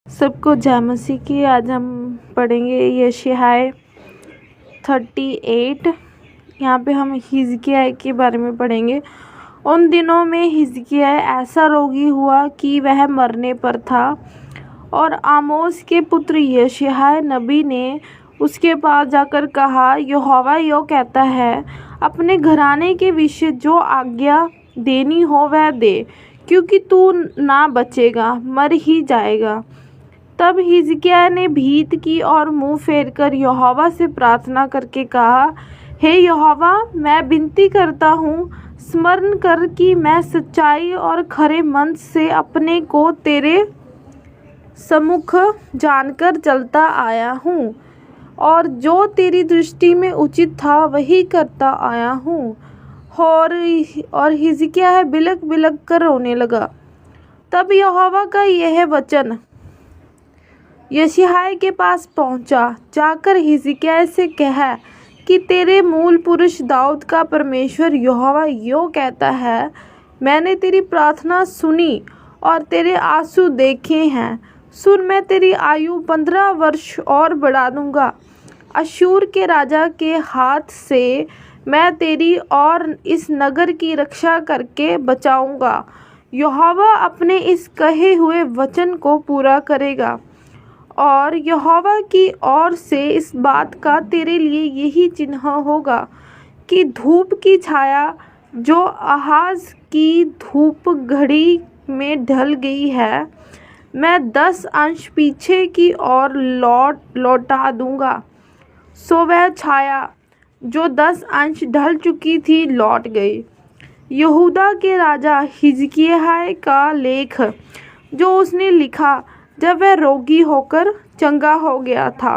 सबको जय मसीह की। आज हम पढ़ेंगे यशायाह 38। यहाँ पे हम हिजकिय्याह के बारे में पढ़ेंगे। उन दिनों में हिजकिय्याह ऐसा रोगी हुआ कि वह मरने पर था, और आमोस के पुत्र यशायाह नबी ने उसके पास जाकर कहा, यहोवा यूँ कहता है, अपने घराने के विषय जो आज्ञा देनी हो वह दे, क्योंकि तू ना बचेगा, मर ही जाएगा। तब हिजकिय्याह ने भीत की और मुँह फेरकर यहोवा से प्रार्थना करके कहा, हे यहोवा, मैं विनती करता हूँ, स्मरण कर कि मैं सच्चाई और खरे मन से अपने को तेरे सम्मुख जानकर चलता आया हूँ, और जो तेरी दृष्टि में उचित था वही करता आया हूँ। और हिजकिय्याह बिलक बिलक कर रोने लगा। तब यहोवा का यह वचन यशायाह के पास पहुंचा, जाकर हिजकिय्याह से कह कि तेरे मूल पुरुष दाऊद का परमेश्वर यहोवा यूँ कहता है, मैंने तेरी प्रार्थना सुनी और तेरे आंसू देखे हैं। सुन, मैं तेरी आयु 15 वर्ष और बढ़ा दूंगा। अश्शूर के राजा के हाथ से मैं तेरी और इस नगर की रक्षा करके बचाऊंगा। यहोवा अपने इस कहे हुए वचन को पूरा करेगा। और यहोवा की ओर से इस बात का तेरे लिए यही चिन्ह होगा कि धूप की छाया जो आहाज की धूप घड़ी में ढल गई है, मैं 10 अंश पीछे की ओर लौटा दूंगा। सो वह छाया जो 10 अंश ढल चुकी थी लौट गई। यहूदा के राजा हिजकिय्याह का लेख जो उसने लिखा जब वह रोगी होकर चंगा हो गया था,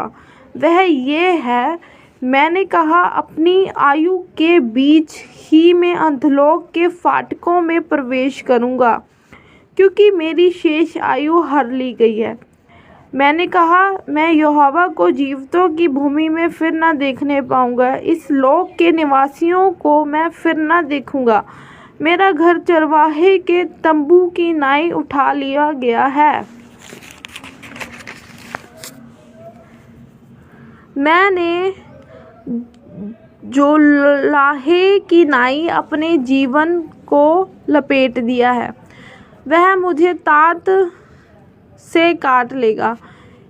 वह ये है, मैंने कहा, अपनी आयु के बीच ही में अधोलोक के फाटकों में प्रवेश करूंगा, क्योंकि मेरी शेष आयु हर ली गई है। मैंने कहा, मैं यहोवा को जीवितों की भूमि में फिर न देखने पाऊंगा, इस लोक के निवासियों को मैं फिर न देखूंगा। मेरा घर चरवाहे के तंबू की नाई उठा लिया गया है। मैंने जो लाहे की नाई अपने जीवन को लपेट दिया है, वह मुझे तात से काट लेगा।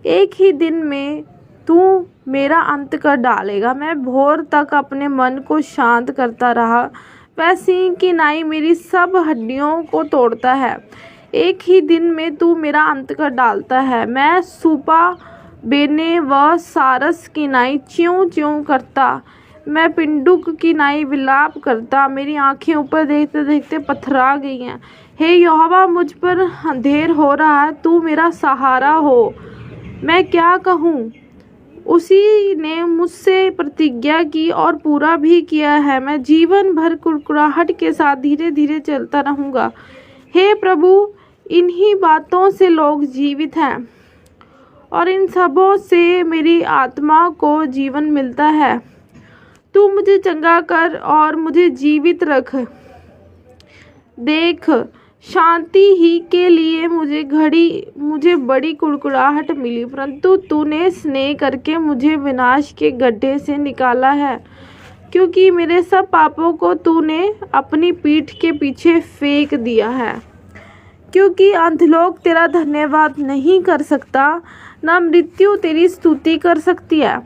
एक ही दिन में तू मेरा अंत कर डालेगा। मैं भोर तक अपने मन को शांत करता रहा। वह सींग की नाई मेरी सब हड्डियों को तोड़ता है। एक ही दिन में तू मेरा अंत कर डालता है। मैं सूपा बेने व सारस की नाई च्यों च्यों करता, मैं पिंडुक की नाई विलाप करता। मेरी आंखें ऊपर देखते देखते पथरा गई हैं। हे यहोवा, मुझ पर अंधेर हो रहा है, तू मेरा सहारा हो। मैं क्या कहूँ? उसी ने मुझसे प्रतिज्ञा की और पूरा भी किया है। मैं जीवन भर कुड़कुड़ाहट के साथ धीरे धीरे चलता रहूँगा। हे प्रभु, इन्हीं बातों से लोग जीवित हैं, और इन सबों से मेरी आत्मा को जीवन मिलता है। तू मुझे चंगा कर और मुझे जीवित रख। देख, शांति ही के लिए मुझे बड़ी कुड़कुड़ाहट मिली, परंतु तूने स्नेह करके मुझे विनाश के गड्ढे से निकाला है, क्योंकि मेरे सब पापों को तूने अपनी पीठ के पीछे फेंक दिया है। क्योंकि अधोलोक तेरा धन्यवाद नहीं कर सकता, न मृत्यु तेरी स्तुति कर सकती है।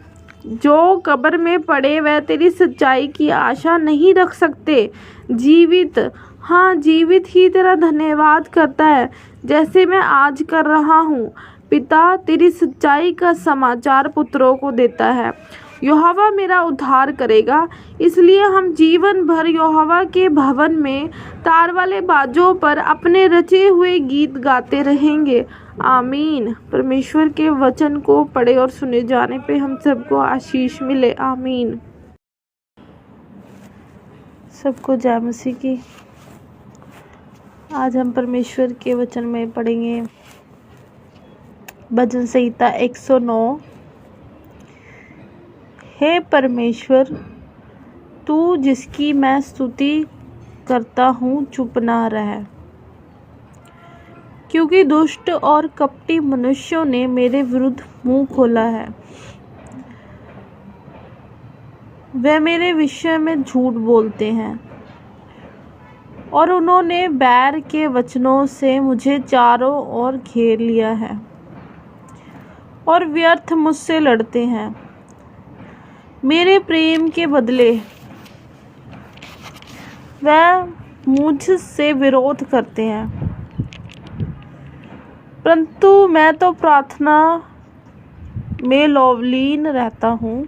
जो कब्र में पड़े वह तेरी सच्चाई की आशा नहीं रख सकते। जीवित, हाँ जीवित ही तेरा धन्यवाद करता है, जैसे मैं आज कर रहा हूँ। पिता तेरी सच्चाई का समाचार पुत्रों को देता है। यहोवा मेरा उद्धार करेगा, इसलिए हम जीवन भर यहोवा के भवन में तार वाले बाजों पर अपने रचे हुए गीत गाते रहेंगे। आमीन। परमेश्वर के वचन को पढ़े और सुने जाने पे हम सबको आशीष मिले। आमीन। सबको जय मसीह की। आज हम परमेश्वर के वचन में पढ़ेंगे भजन संहिता 109। हे परमेश्वर, तू जिसकी मैं स्तुति करता हूँ, चुप ना रह, क्योंकि दुष्ट और कपटी मनुष्यों ने मेरे विरुद्ध मुंह खोला है। वे मेरे विषय में झूठ बोलते हैं और उन्होंने बैर के वचनों से मुझे चारों ओर घेर लिया है और व्यर्थ मुझसे लड़ते हैं। मेरे प्रेम के बदले वह मुझसे विरोध करते हैं, परंतु मैं तो प्रार्थना में लवलीन रहता हूँ।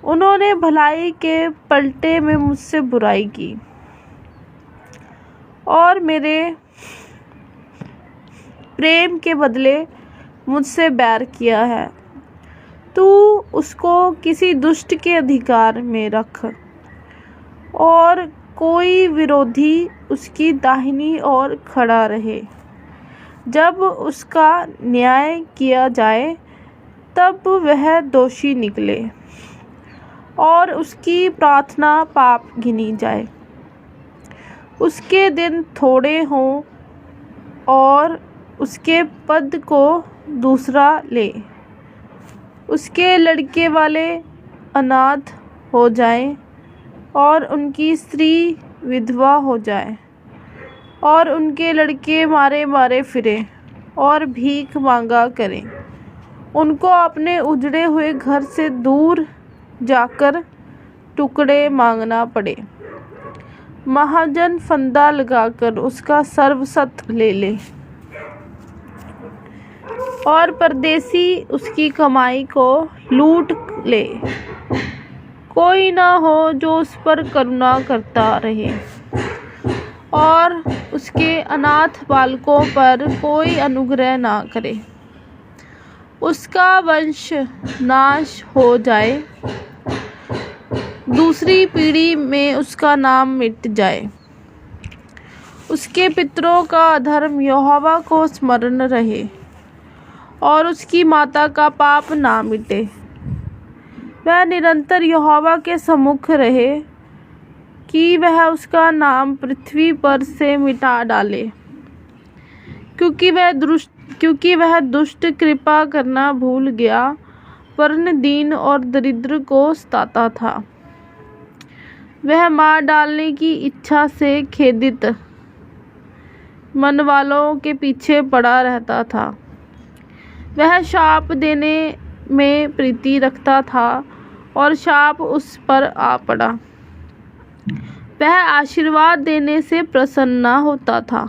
उन्होंने भलाई के पलटे में मुझसे बुराई की और मेरे प्रेम के बदले मुझसे बैर किया है। तू उसको किसी दुष्ट के अधिकार में रख और कोई विरोधी उसकी दाहिनी ओर खड़ा रहे। जब उसका न्याय किया जाए तब वह दोषी निकले और उसकी प्रार्थना पाप गिनी जाए। उसके दिन थोड़े हों और उसके पद को दूसरा ले। उसके लड़के वाले अनाथ हो जाएं और उनकी स्त्री विधवा हो जाए और उनके लड़के मारे मारे फिरें और भीख मांगा करें। उनको अपने उजड़े हुए घर से दूर जाकर टुकड़े मांगना पड़े। महाजन फंदा लगाकर उसका सर्वस्व ले ले और परदेसी उसकी कमाई को लूट ले। कोई ना हो जो उस पर करुणा करता रहे और उसके अनाथ बालकों पर कोई अनुग्रह ना करे। उसका वंश नाश हो जाए, दूसरी पीढ़ी में उसका नाम मिट जाए। उसके पितरों का अधर्म यहोवा को स्मरण रहे और उसकी माता का पाप ना मिटे। वह निरंतर यहोवा के सम्मुख रहे कि वह उसका नाम पृथ्वी पर से मिटा डाले, क्योंकि वह दुष्ट कृपा करना भूल गया वरन दीन और दरिद्र को सताता था। वह मार डालने की इच्छा से खेदित मन वालों के पीछे पड़ा रहता था। वह शाप देने में प्रीति रखता था और शाप उस पर आ पड़ा। वह आशीर्वाद देने से प्रसन्न न होता था,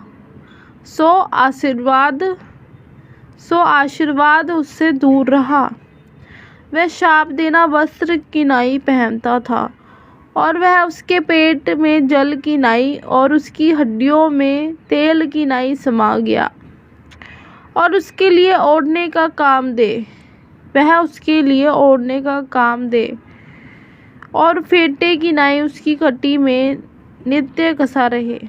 सो आशीर्वाद उससे दूर रहा। वह शाप देना वस्त्र की नाई पहनता था और वह उसके पेट में जल की नाई और उसकी हड्डियों में तेल की नाई समा गया। और उसके लिए ओढ़ने का काम दे, वह उसके लिए ओढ़ने का काम दे और फेंटे की नाई उसकी कटी में नित्य कसा रहे।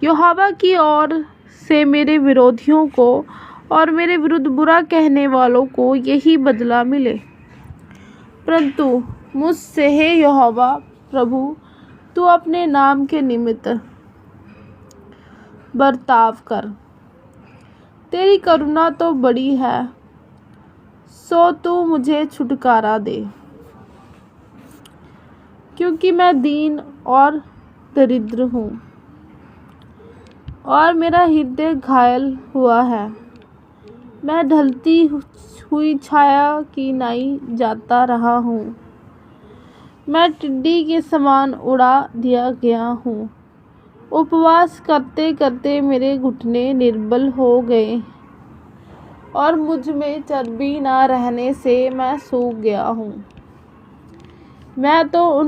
यहोवा की ओर से मेरे विरोधियों को और मेरे विरुद्ध बुरा कहने वालों को यही बदला मिले। परंतु मुझसे हे यहोवा प्रभु, तू अपने नाम के निमित्त बर्ताव कर। तेरी करुणा तो बड़ी है, सो तू मुझे छुटकारा दे, क्योंकि मैं दीन और दरिद्र हूँ और मेरा हृदय घायल हुआ है। मैं ढलती हुई छाया की नाई जाता रहा हूँ। मैं टिड्डी के समान उड़ा दिया गया हूँ। उपवास करते करते मेरे घुटने निर्बल हो गए और मुझ में चर्बी न रहने से मैं सूख गया हूँ। मैं तो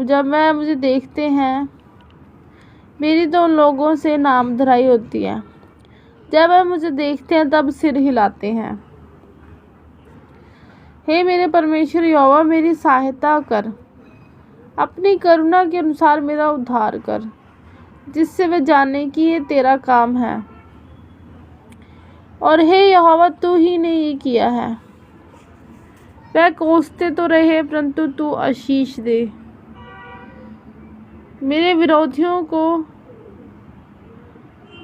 जब मैं मुझे देखते हैं, मेरी तो उन लोगों से नाम धराई होती है। जब वह मुझे देखते हैं तब सिर हिलाते हैं। हे मेरे परमेश्वर यहोवा, मेरी सहायता कर, अपनी करुणा के अनुसार मेरा उद्धार कर, जिससे वे जाने कि ये तेरा काम है। और हे यहोवा, तू ही ने ये किया है। वह कोसते तो रहे परंतु तू आशीष दे। मेरे विरोधियों को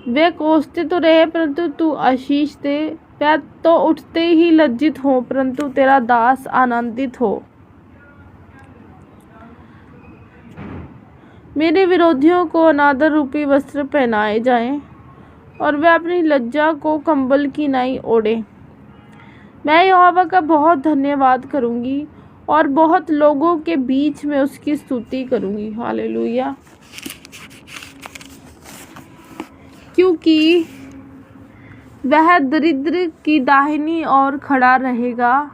वे कोसते तो रहे परंतु तू आशीष दे। वह तो उठते ही लज्जित हो परंतु तेरा दास आनंदित हो। मेरे विरोधियों को अनादर रूपी वस्त्र पहनाए जाएं और वे अपनी लज्जा को कंबल की नाई ओढ़े। मैं यहोवा का बहुत धन्यवाद करूंगी और बहुत लोगों के बीच में उसकी स्तुति करूंगी। हालेलुया। क्योंकि वह दरिद्र की दाहिनी ओर खड़ा रहेगा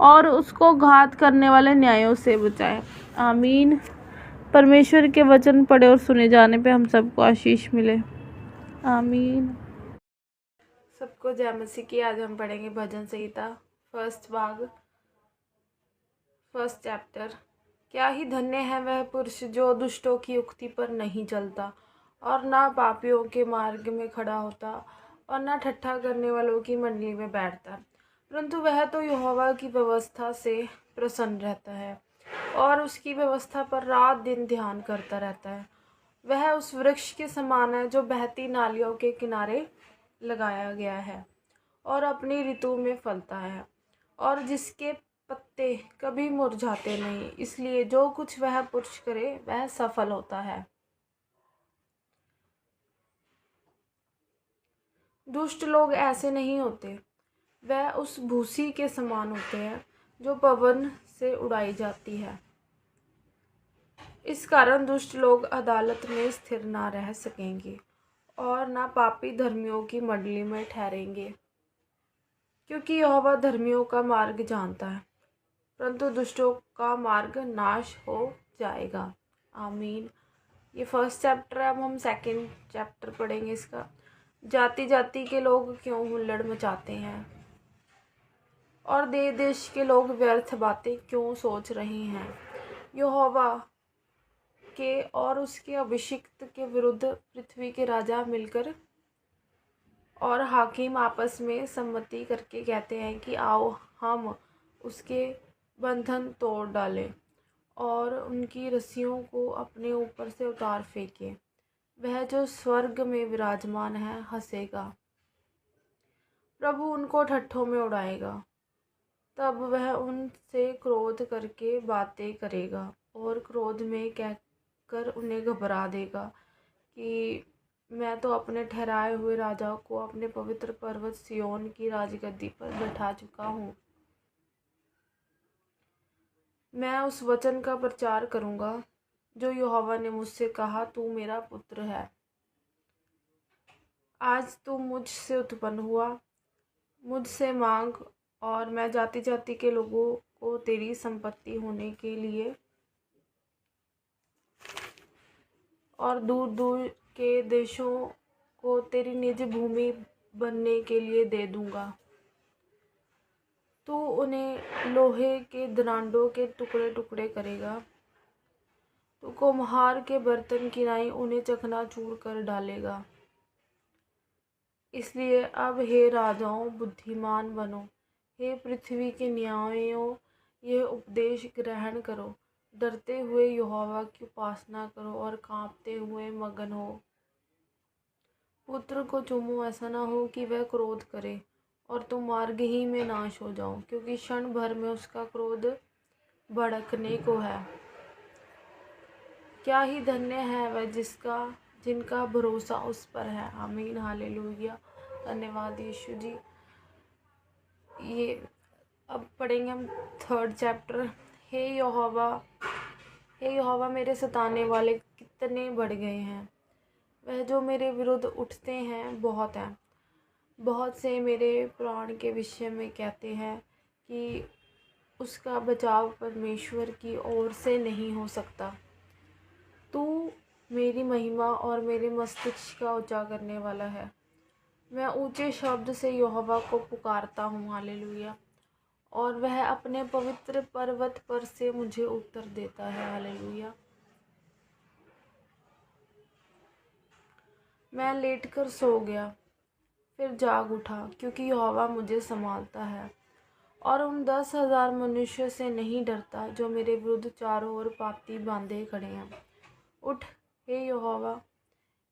और उसको घात करने वाले न्यायों से बचाए। आमीन। परमेश्वर के वचन पढ़े और सुने जाने पे हम सबको आशीष मिले। आमीन। सबको जय मसीह की। आज हम पढ़ेंगे भजन संहिता फर्स्ट भाग, फर्स्ट चैप्टर। क्या ही धन्य है वह पुरुष जो दुष्टों की युक्ति पर नहीं चलता और ना पापियों के मार्ग में खड़ा होता और ना ठट्ठा करने वालों की मंडली में बैठता, परंतु वह तो यहोवा की व्यवस्था से प्रसन्न रहता है और उसकी व्यवस्था पर रात दिन ध्यान करता रहता है। वह उस वृक्ष के समान है जो बहती नालियों के किनारे लगाया गया है और अपनी ऋतु में फलता है और जिसके पत्ते कभी मुरझाते नहीं। इसलिए जो कुछ वह पुरुष करे वह सफल होता है। दुष्ट लोग ऐसे नहीं होते, वह उस भूसी के समान होते हैं जो पवन से उड़ाई जाती है। इस कारण दुष्ट लोग अदालत में स्थिर ना रह सकेंगे और ना पापी धर्मियों की मंडली में ठहरेंगे, क्योंकि यहोवा धर्मियों का मार्ग जानता है परंतु दुष्टों का मार्ग नाश हो जाएगा। आमीन। ये फर्स्ट चैप्टर है। अब हम सेकंड चैप्टर पढ़ेंगे इसका। जाति जाति के लोग क्यों हुल्लड़ मचाते हैं और देश देश के लोग व्यर्थ बातें क्यों सोच रहे हैं। यहोवा के और उसके अभिषिक्त के विरुद्ध पृथ्वी के राजा मिलकर और हाकिम आपस में सम्मति करके कहते हैं कि आओ हम उसके बंधन तोड़ डालें और उनकी रस्सियों को अपने ऊपर से उतार फेंकें। वह जो स्वर्ग में विराजमान है हंसेगा, प्रभु उनको ठट्ठों में उड़ाएगा। तब वह उनसे क्रोध करके बातें करेगा और क्रोध में कहकर उन्हें घबरा देगा कि मैं तो अपने ठहराए हुए राजा को अपने पवित्र पर्वत सिय्योन की राजगद्दी पर बैठा चुका हूँ। मैं उस वचन का प्रचार करूँगा जो यहोवा ने मुझसे कहा, तू मेरा पुत्र है, आज तू मुझसे उत्पन्न हुआ। मुझसे मांग और मैं जाति जाति के लोगों को तेरी संपत्ति होने के लिए और दूर दूर के देशों को तेरी निज भूमि बनने के लिए दे दूंगा। तू उन्हें लोहे के दरांडों के टुकड़े टुकड़े करेगा। तू कुम्हार के बर्तन की नाई उन्हें चकनाचूर कर डालेगा। इसलिए अब हे राजाओं, बुद्धिमान बनो, हे पृथ्वी के न्यायों, यह उपदेश ग्रहण करो। डरते हुए यहोवा की उपासना करो और कांपते हुए मगन हो। पुत्र को चूमो, ऐसा ना हो कि वह क्रोध करे और तुम मार्ग ही में नाश हो जाओ, क्योंकि क्षण भर में उसका क्रोध भड़कने को है। क्या ही धन्य है वह जिनका भरोसा उस पर है। आमीन। हालेलुया। धन्यवाद यीशु जी। ये अब पढ़ेंगे हम थर्ड चैप्टर। हे यहोवा, मेरे सताने वाले कितने बढ़ गए हैं। वह जो मेरे विरुद्ध उठते हैं बहुत हैं। बहुत से मेरे प्राण के विषय में कहते हैं कि उसका बचाव परमेश्वर की ओर से नहीं हो सकता। तू मेरी महिमा और मेरे मस्तिष्क का ऊंचा करने वाला है। मैं ऊंचे शब्द से यहोवा को पुकारता हूँ। हालेलुया। और वह अपने पवित्र पर्वत पर से मुझे उत्तर देता है। हालेलुया। मैं लेटकर सो गया, फिर जाग उठा, क्योंकि यहोवा मुझे संभालता है और उन 10,000 मनुष्यों से नहीं डरता जो मेरे विरुद्ध चारों ओर पाती बांधे खड़े हैं। उठ हे यहोवा,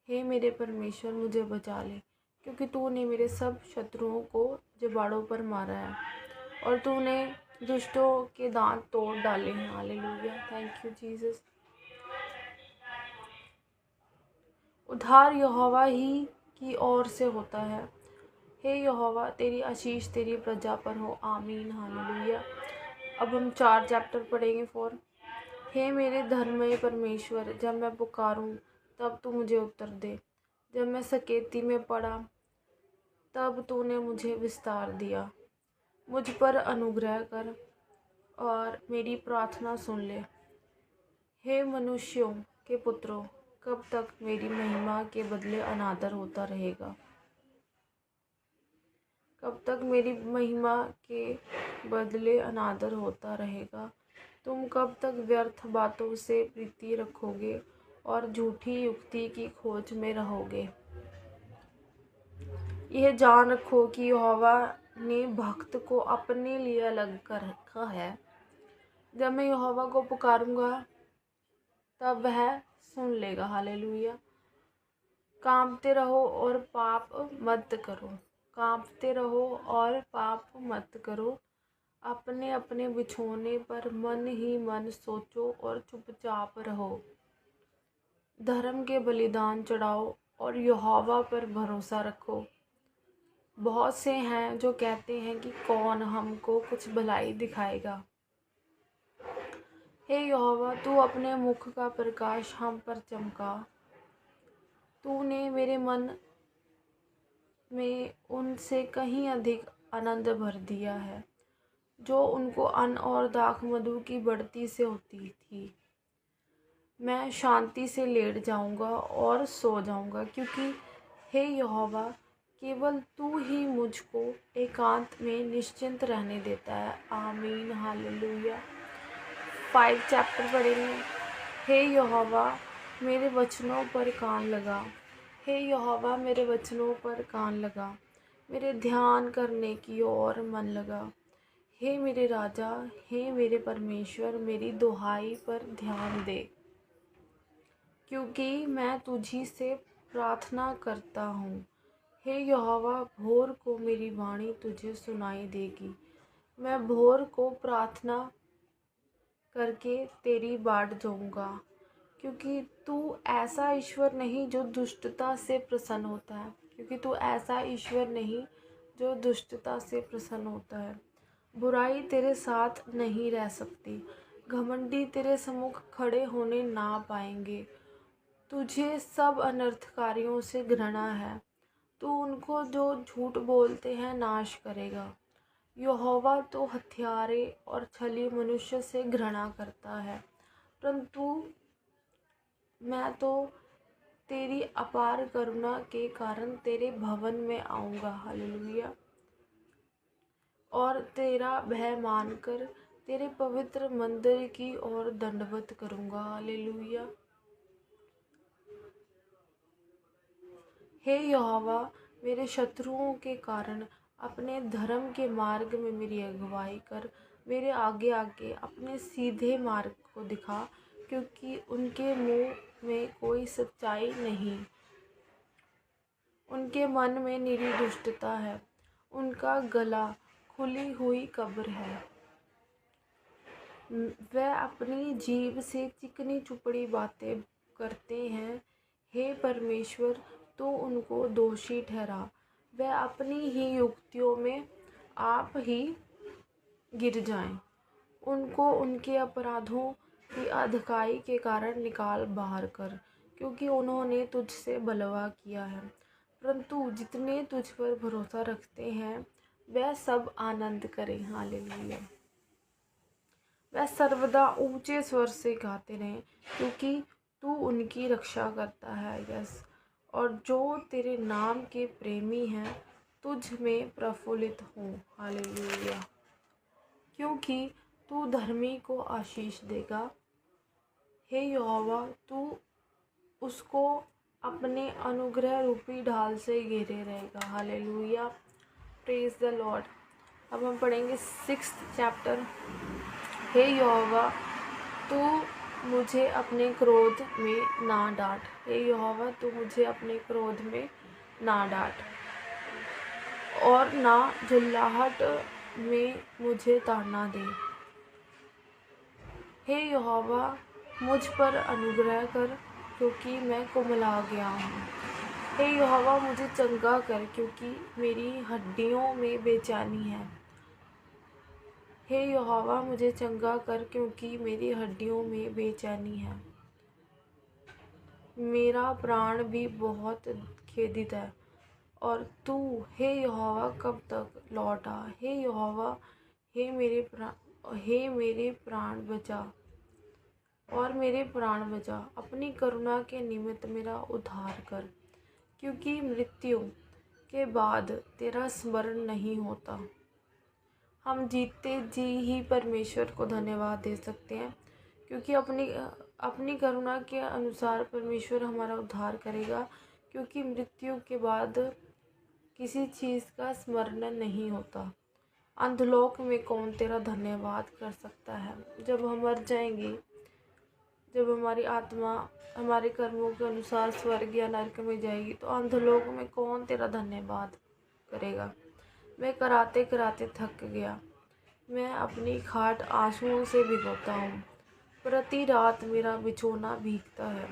हे मेरे परमेश्वर, मुझे बचा ले, क्योंकि तूने मेरे सब शत्रुओं को जबाड़ों पर मारा है और तूने दुष्टों के दांत तोड़ डाले हैं। Hallelujah, thank you Jesus. उद्धार यहोवा ही की ओर से होता है। हे यहोवा, तेरी आशीष तेरी प्रजा पर हो। आमीन, हालेलुया। अब हम 4 चैप्टर पढ़ेंगे। 4। हे मेरे धर्ममय परमेश्वर, जब मैं पुकारूं तब तू मुझे उत्तर दे। जब मैं सकेती में पड़ा तब तूने मुझे विस्तार दिया। मुझ पर अनुग्रह कर और मेरी प्रार्थना सुन ले। हे मनुष्यों के पुत्रों, कब तक मेरी महिमा के बदले अनादर होता रहेगा? कब तक मेरी महिमा के बदले अनादर होता रहेगा? तुम कब तक व्यर्थ बातों से प्रीति रखोगे और झूठी युक्ति की खोज में रहोगे? यह जान रखो कि यहोवा ने भक्त को अपने लिए अलग कर रखा है। जब मैं यहोवा को पुकारूंगा तब वह सुन लेगा। हालेलुया। कांपते रहो और पाप मत करो। कांपते रहो और पाप मत करो। अपने अपने बिछौने पर मन ही मन सोचो और चुपचाप रहो। धर्म के बलिदान चढ़ाओ और यहोवा पर भरोसा रखो। बहुत से हैं जो कहते हैं कि कौन हमको कुछ भलाई दिखाएगा। हे यहोवा, तू अपने मुख का प्रकाश हम पर चमका। तूने मेरे मन में उनसे कहीं अधिक आनंद भर दिया है, जो उनको अन्न और दाख मधु की बढ़ती से होती थी। मैं शांति से लेट जाऊंगा और सो जाऊंगा, क्योंकि हे यहोवा, केवल तू ही मुझको एकांत में निश्चिंत रहने देता है। आमीन, हालेलुया। 5 चैप्टर पढ़ेंगे। हे यहोवा, मेरे वचनों पर कान लगा। हे यहोवा, मेरे वचनों पर कान लगा। मेरे ध्यान करने की ओर मन लगा। हे मेरे राजा, हे मेरे परमेश्वर, मेरी दुहाई पर ध्यान दे, क्योंकि मैं तुझी से प्रार्थना करता हूँ। हे यहोवा, भोर को मेरी वाणी तुझे सुनाई देगी। मैं भोर को प्रार्थना करके तेरी बाट जाऊँगा, क्योंकि तू ऐसा ईश्वर नहीं जो दुष्टता से प्रसन्न होता है। क्योंकि तू ऐसा ईश्वर नहीं जो दुष्टता से प्रसन्न होता है। बुराई तेरे साथ नहीं रह सकती। घमंडी तेरे सम्मुख खड़े होने ना पाएंगे। तुझे सब अनर्थकारियों से घृणा है। तू उनको जो झूठ बोलते हैं नाश करेगा। यहोवा तो हत्यारे और छली मनुष्य से घृणा करता है, परंतु मैं तो तेरी अपार करुणा के कारण तेरे भवन में आऊँगा। हालेलुया। और तेरा भय मानकर तेरे पवित्र मंदिर की ओर दंडवत करूँगा। हालेलुया। हे यहोवा, मेरे शत्रुओं के कारण अपने धर्म के मार्ग में मेरी अगुवाई कर। मेरे आगे आगे अपने सीधे मार्ग को दिखा, क्योंकि उनके मुंह में कोई सच्चाई नहीं। उनके मन में निरी दुष्टता है। उनका गला खुली हुई कब्र है। वह अपनी जीभ से चिकनी चुपड़ी बातें करते हैं। हे परमेश्वर, तो उनको दोषी ठहरा। वह अपनी ही युक्तियों में आप ही गिर जाएं। उनको उनके अपराधों की अधिकाई के कारण निकाल बाहर कर, क्योंकि उन्होंने तुझसे बलवा किया है। परंतु जितने तुझ पर भरोसा रखते हैं वह सब आनंद करें। हालेलुया। वह सर्वदा ऊंचे स्वर से गाते रहें, क्योंकि तू उनकी रक्षा करता है। यस, और जो तेरे नाम के प्रेमी हैं तुझ में प्रफुल्लित हों। हालेलुया। क्योंकि तू धर्मी को आशीष देगा। हे यहोवा, तू उसको अपने अनुग्रह रूपी ढाल से घेरे रहेगा। Hallelujah, praise the Lord. अब हम पढ़ेंगे 6th चैप्टर। हे यहोवा, तू मुझे अपने क्रोध में ना डांट। हे यहोवा, तू मुझे अपने क्रोध में ना डांट और ना झुल्लाहट में मुझे ताड़ना दे। हे यहोवा, मुझ पर अनुग्रह कर, क्योंकि मैं कुमला गया हूँ। हे यहोवा, मुझे चंगा कर, क्योंकि मेरी हड्डियों में बेचैनी है। हे यहोवा, मुझे चंगा कर, क्योंकि मेरी हड्डियों में बेचैनी है। मेरा प्राण भी बहुत खेदित है। और तू हे यहोवा कब तक लौटा। हे यहोवा, हे मेरे प्राण बचा और मेरे प्राण बचा। अपनी करुणा के निमित्त मेरा उद्धार कर, क्योंकि मृत्यु के बाद तेरा स्मरण नहीं होता। हम जीते जी ही परमेश्वर को धन्यवाद दे सकते हैं, क्योंकि अपनी करुणा के अनुसार परमेश्वर हमारा उद्धार करेगा, क्योंकि मृत्यु के बाद किसी चीज़ का स्मरण नहीं होता। अंधलोक में कौन तेरा धन्यवाद कर सकता है। जब हम मर जाएंगे, जब हमारी आत्मा हमारे कर्मों के अनुसार स्वर्ग या नरक में जाएगी, तो अंधलोक में कौन तेरा धन्यवाद करेगा। मैं कराते कराते थक गया। मैं अपनी खाट आंसुओं से भिगोता हूँ। प्रति रात मेरा बिछौना भीगता है।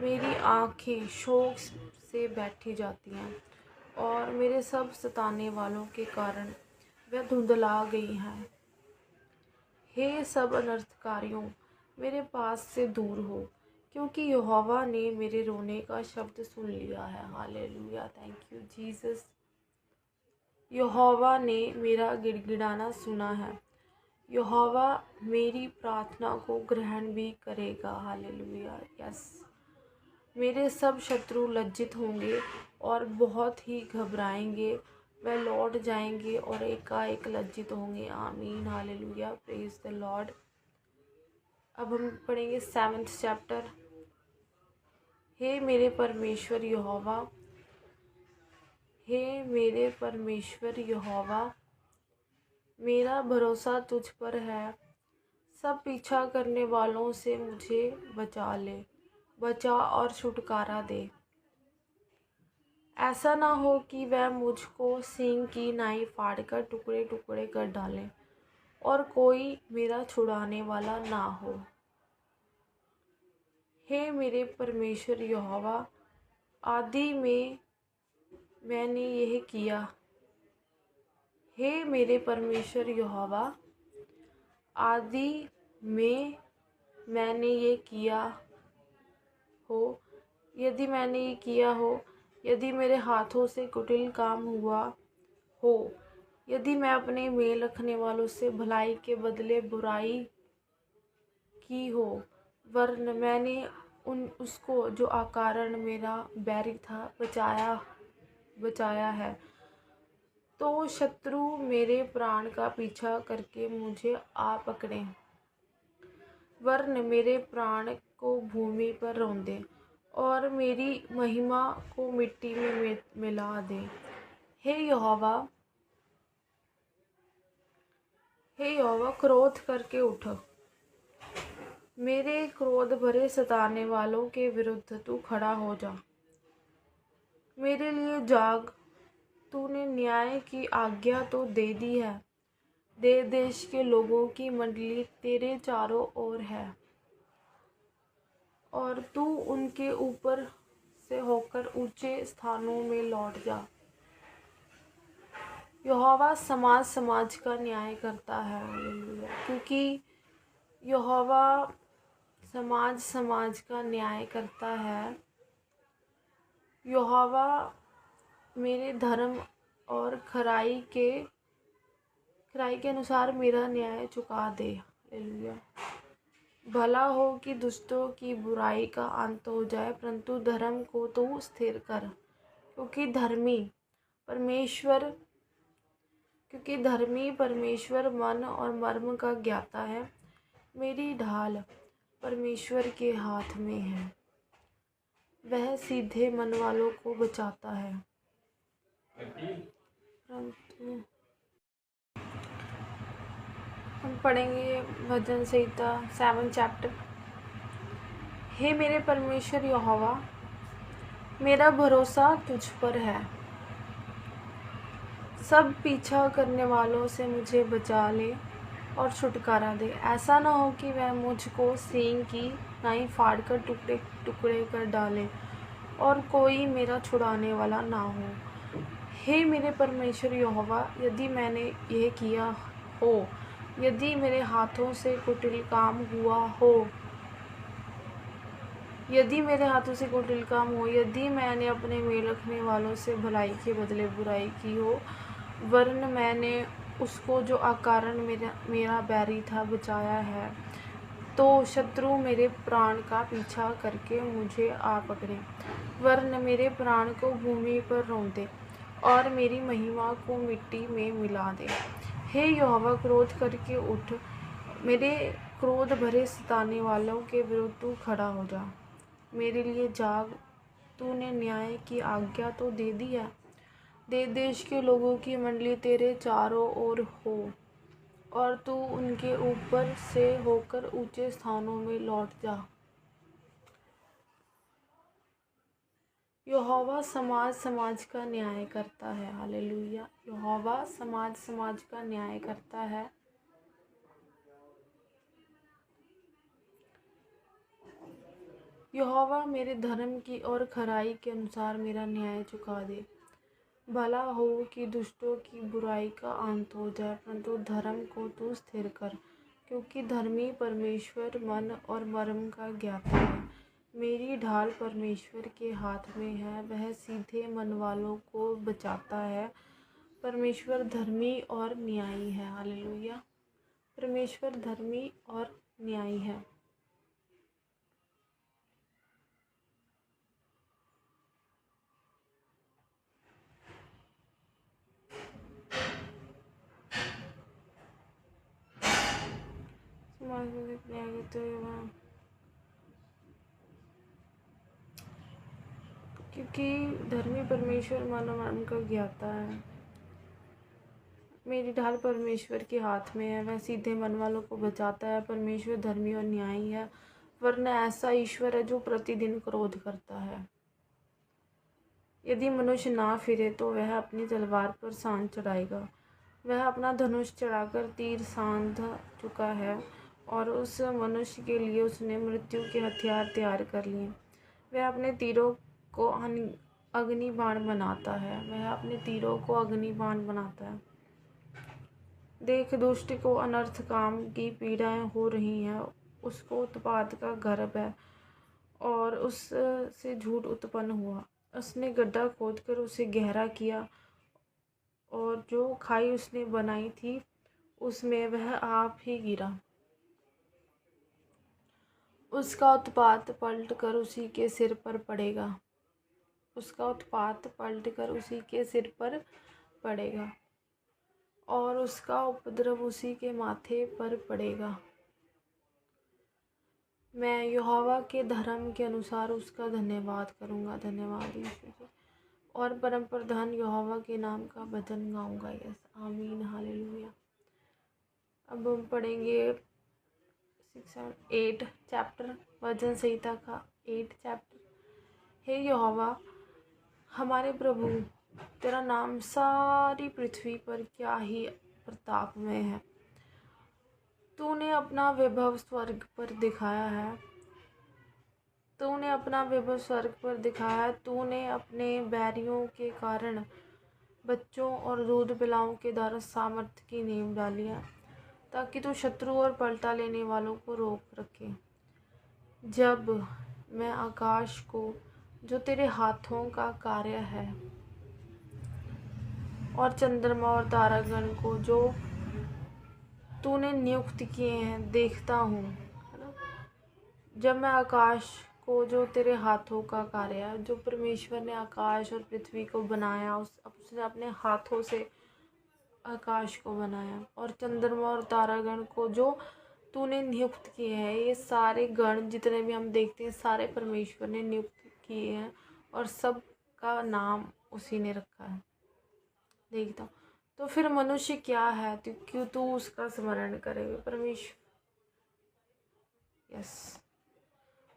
मेरी आँखें शोक से बैठी जाती हैं और मेरे सब सताने वालों के कारण वह धुंधला गई हैं। हे सब अनर्थकारियों, मेरे पास से दूर हो, क्योंकि यहोवा ने मेरे रोने का शब्द सुन लिया है। Hallelujah, thank you Jesus. यहोवा ने मेरा गिड़गिड़ाना सुना है। यहोवा मेरी प्रार्थना को ग्रहण भी करेगा। Hallelujah, yes. मेरे सब शत्रु लज्जित होंगे और बहुत ही घबराएंगे। वह लौट जाएंगे और एकाएक लज्जित होंगे। आमीन, हालेलुया, प्रेज द लॉर्ड। अब हम पढ़ेंगे 7th चैप्टर। हे मेरे परमेश्वर यहोवा, हे मेरे परमेश्वर यहोवा, मेरा भरोसा तुझ पर है। सब पीछा करने वालों से मुझे बचा और छुटकारा दे। ऐसा ना हो कि वह मुझको सींग की नाई फाड़कर टुकड़े टुकड़े कर डालें और कोई मेरा छुड़ाने वाला ना हो। हे मेरे परमेश्वर यहोवा, आदि में मैंने यह किया। हे मेरे परमेश्वर यहोवा, आदि में मैंने ये किया हो। यदि मैंने ये किया हो, यदि मेरे हाथों से कुटिल काम हुआ हो, यदि मैं अपने मेल रखने वालों से भलाई के बदले बुराई की हो, वरन मैंने उसको जो अकारण मेरा बैरी था बचाया है, तो शत्रु मेरे प्राण का पीछा करके मुझे आ पकड़े, वरन मेरे प्राण को भूमि पर रौंदे और मेरी महिमा को मिट्टी में मिला दे। हे यहोवा, क्रोध करके उठ। मेरे क्रोध भरे सताने वालों के विरुद्ध तू खड़ा हो जा। मेरे लिए जाग। तूने न्याय की आज्ञा तो दे दी है। देश के लोगों की मंडली तेरे चारों ओर है और तू उनके ऊपर से होकर ऊंचे स्थानों में लौट जा। यहोवा समाज का न्याय करता है। क्योंकि यहोवा समाज का न्याय करता है। यहोवा मेरे धर्म और खराई के अनुसार मेरा न्याय चुका दे। हालेलुया। भला हो कि दुष्टों की बुराई का अंत हो जाए, परंतु धर्म को तो स्थिर कर। क्योंकि धर्मी परमेश्वर मन और मर्म का ज्ञाता है। मेरी ढाल परमेश्वर के हाथ में है। वह सीधे मन वालों को बचाता है, परंतु हम पढ़ेंगे भजन संहिता 7 चैप्टर। हे मेरे परमेश्वर यहोवा, मेरा भरोसा तुझ पर है। सब पीछा करने वालों से मुझे बचा ले और छुटकारा दे। ऐसा ना हो कि वह मुझको सींग की नाई फाड़ कर टुकड़े टुकड़े कर डाले और कोई मेरा छुड़ाने वाला ना हो। हे मेरे परमेश्वर यहोवा, यदि मैंने यह किया हो, यदि मेरे हाथों से कुटिल काम हुआ हो, यदि मेरे हाथों से कुटिल काम हो, यदि मैंने अपने मेल रखने वालों से भलाई के बदले बुराई की हो, वरन मैंने उसको जो अकारण मेरा बैरी था बचाया है, तो शत्रु मेरे प्राण का पीछा करके मुझे आ पकड़े, वरन मेरे प्राण को भूमि पर रौंदे और मेरी महिमा को मिट्टी में मिला दे। हे यहोवा, क्रोध करके उठ, मेरे क्रोध भरे सताने वालों के विरुद्ध तू खड़ा हो जा। मेरे लिए जाग, तूने न्याय की आज्ञा तो दे दी है। देश देश के लोगों की मंडली तेरे चारों ओर हो और तू उनके ऊपर से होकर ऊंचे स्थानों में लौट जा। यहोवा समाज समाज का न्याय करता है। हालेलुया। यहोवा समाज समाज का न्याय करता है। यहोवा मेरे धर्म की और खराई के अनुसार मेरा न्याय चुका दे। भला हो कि दुष्टों की बुराई का अंत हो जाए, परंतु धर्म को तू स्थिर कर, क्योंकि धर्मी परमेश्वर मन और मर्म का ज्ञाता है। मेरी ढाल परमेश्वर के हाथ में है, वह सीधे मन वालों को बचाता है। परमेश्वर धर्मी और न्यायी है। हालेलुया। परमेश्वर धर्मी और न्यायी है। क्योंकि धर्मी परमेश्वर मन और मर्म का ज्ञाता है। मेरी ढाल परमेश्वर के हाथ में है, वह सीधे मन वालों को बचाता है। परमेश्वर धर्मी और न्यायी है, वरना ऐसा ईश्वर है जो प्रतिदिन क्रोध करता है। यदि मनुष्य ना फिरे तो वह अपनी तलवार पर सांध चढ़ाएगा। वह अपना धनुष चढ़ाकर तीर सांध चुका है और उस मनुष्य के लिए उसने मृत्यु के हथियार तैयार कर लिए। वह अपने तीरों को अग्नि बाण बनाता है। वह अपने तीरों को अग्नि बाण बनाता है। देख, दुष्ट को अनर्थ काम की पीड़ाएं हो रही हैं, उसको उत्पात का गर्भ है और उससे झूठ उत्पन्न हुआ। उसने गड्ढा खोदकर उसे गहरा किया और जो खाई उसने बनाई थी उसमें वह आप ही गिरा। उसका उत्पात पलट कर उसी के सिर पर पड़ेगा। उसका उत्पात पलट कर उसी के सिर पर पड़ेगा और उसका उपद्रव उसी के माथे पर पड़ेगा। मैं यहोवा के धर्म के अनुसार उसका धन्यवाद करूँगा। धन्यवाद यीशु जी। और परम प्रधान यहोवा के नाम का भजन गाऊंगा। यस, आमीन, हालेलुया। अब हम पढ़ेंगे 8 चैप्टर, भजन संहिता का 8 चैप्टर। हे यहोवा हमारे प्रभु, तेरा नाम सारी पृथ्वी पर क्या ही प्रताप में है। तूने अपना वैभव स्वर्ग पर दिखाया है। तूने अपना वैभव स्वर्ग पर दिखाया है। तूने अपने बैरियों के कारण बच्चों और दूध पिलाओं के द्वारा सामर्थ्य की नींव डाली है, ताकि तू शत्रु और पलटा लेने वालों को रोक रखे। जब मैं आकाश को, जो तेरे हाथों का कार्य है, और चंद्रमा और तारागण को, जो तूने नियुक्त किए हैं, देखता हूँ, है ना। जब मैं आकाश को, जो तेरे हाथों का कार्य है, जो परमेश्वर ने आकाश और पृथ्वी को बनाया, उसने अपने हाथों से आकाश को बनाया, और चंद्रमा और तारागण को जो तूने नियुक्त किए हैं। ये सारे गण जितने भी हम देखते हैं, सारे परमेश्वर ने नियुक्त किए हैं और सब का नाम उसी ने रखा है। देखता हूँ तो फिर मनुष्य क्या है तो क्यों तू उसका स्मरण करेगा परमेश्वर। यस।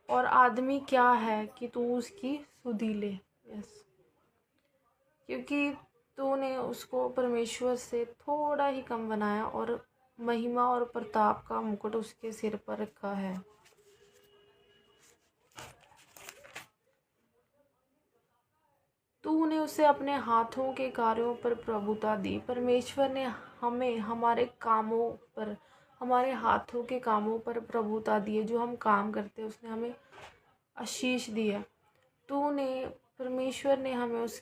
और आदमी क्या है कि तू उसकी सुधि ले। यस। क्योंकि तूने उसको परमेश्वर से थोड़ा ही कम बनाया और महिमा और प्रताप का मुकुट उसके सिर पर रखा है। तूने उसे अपने हाथों के कार्यों पर प्रभुता दी। परमेश्वर ने हमें हमारे कामों पर, हमारे हाथों के कामों पर प्रभुता दी है। जो हम काम करते हैं उसने हमें आशीष दी है। तूने, परमेश्वर ने हमें उस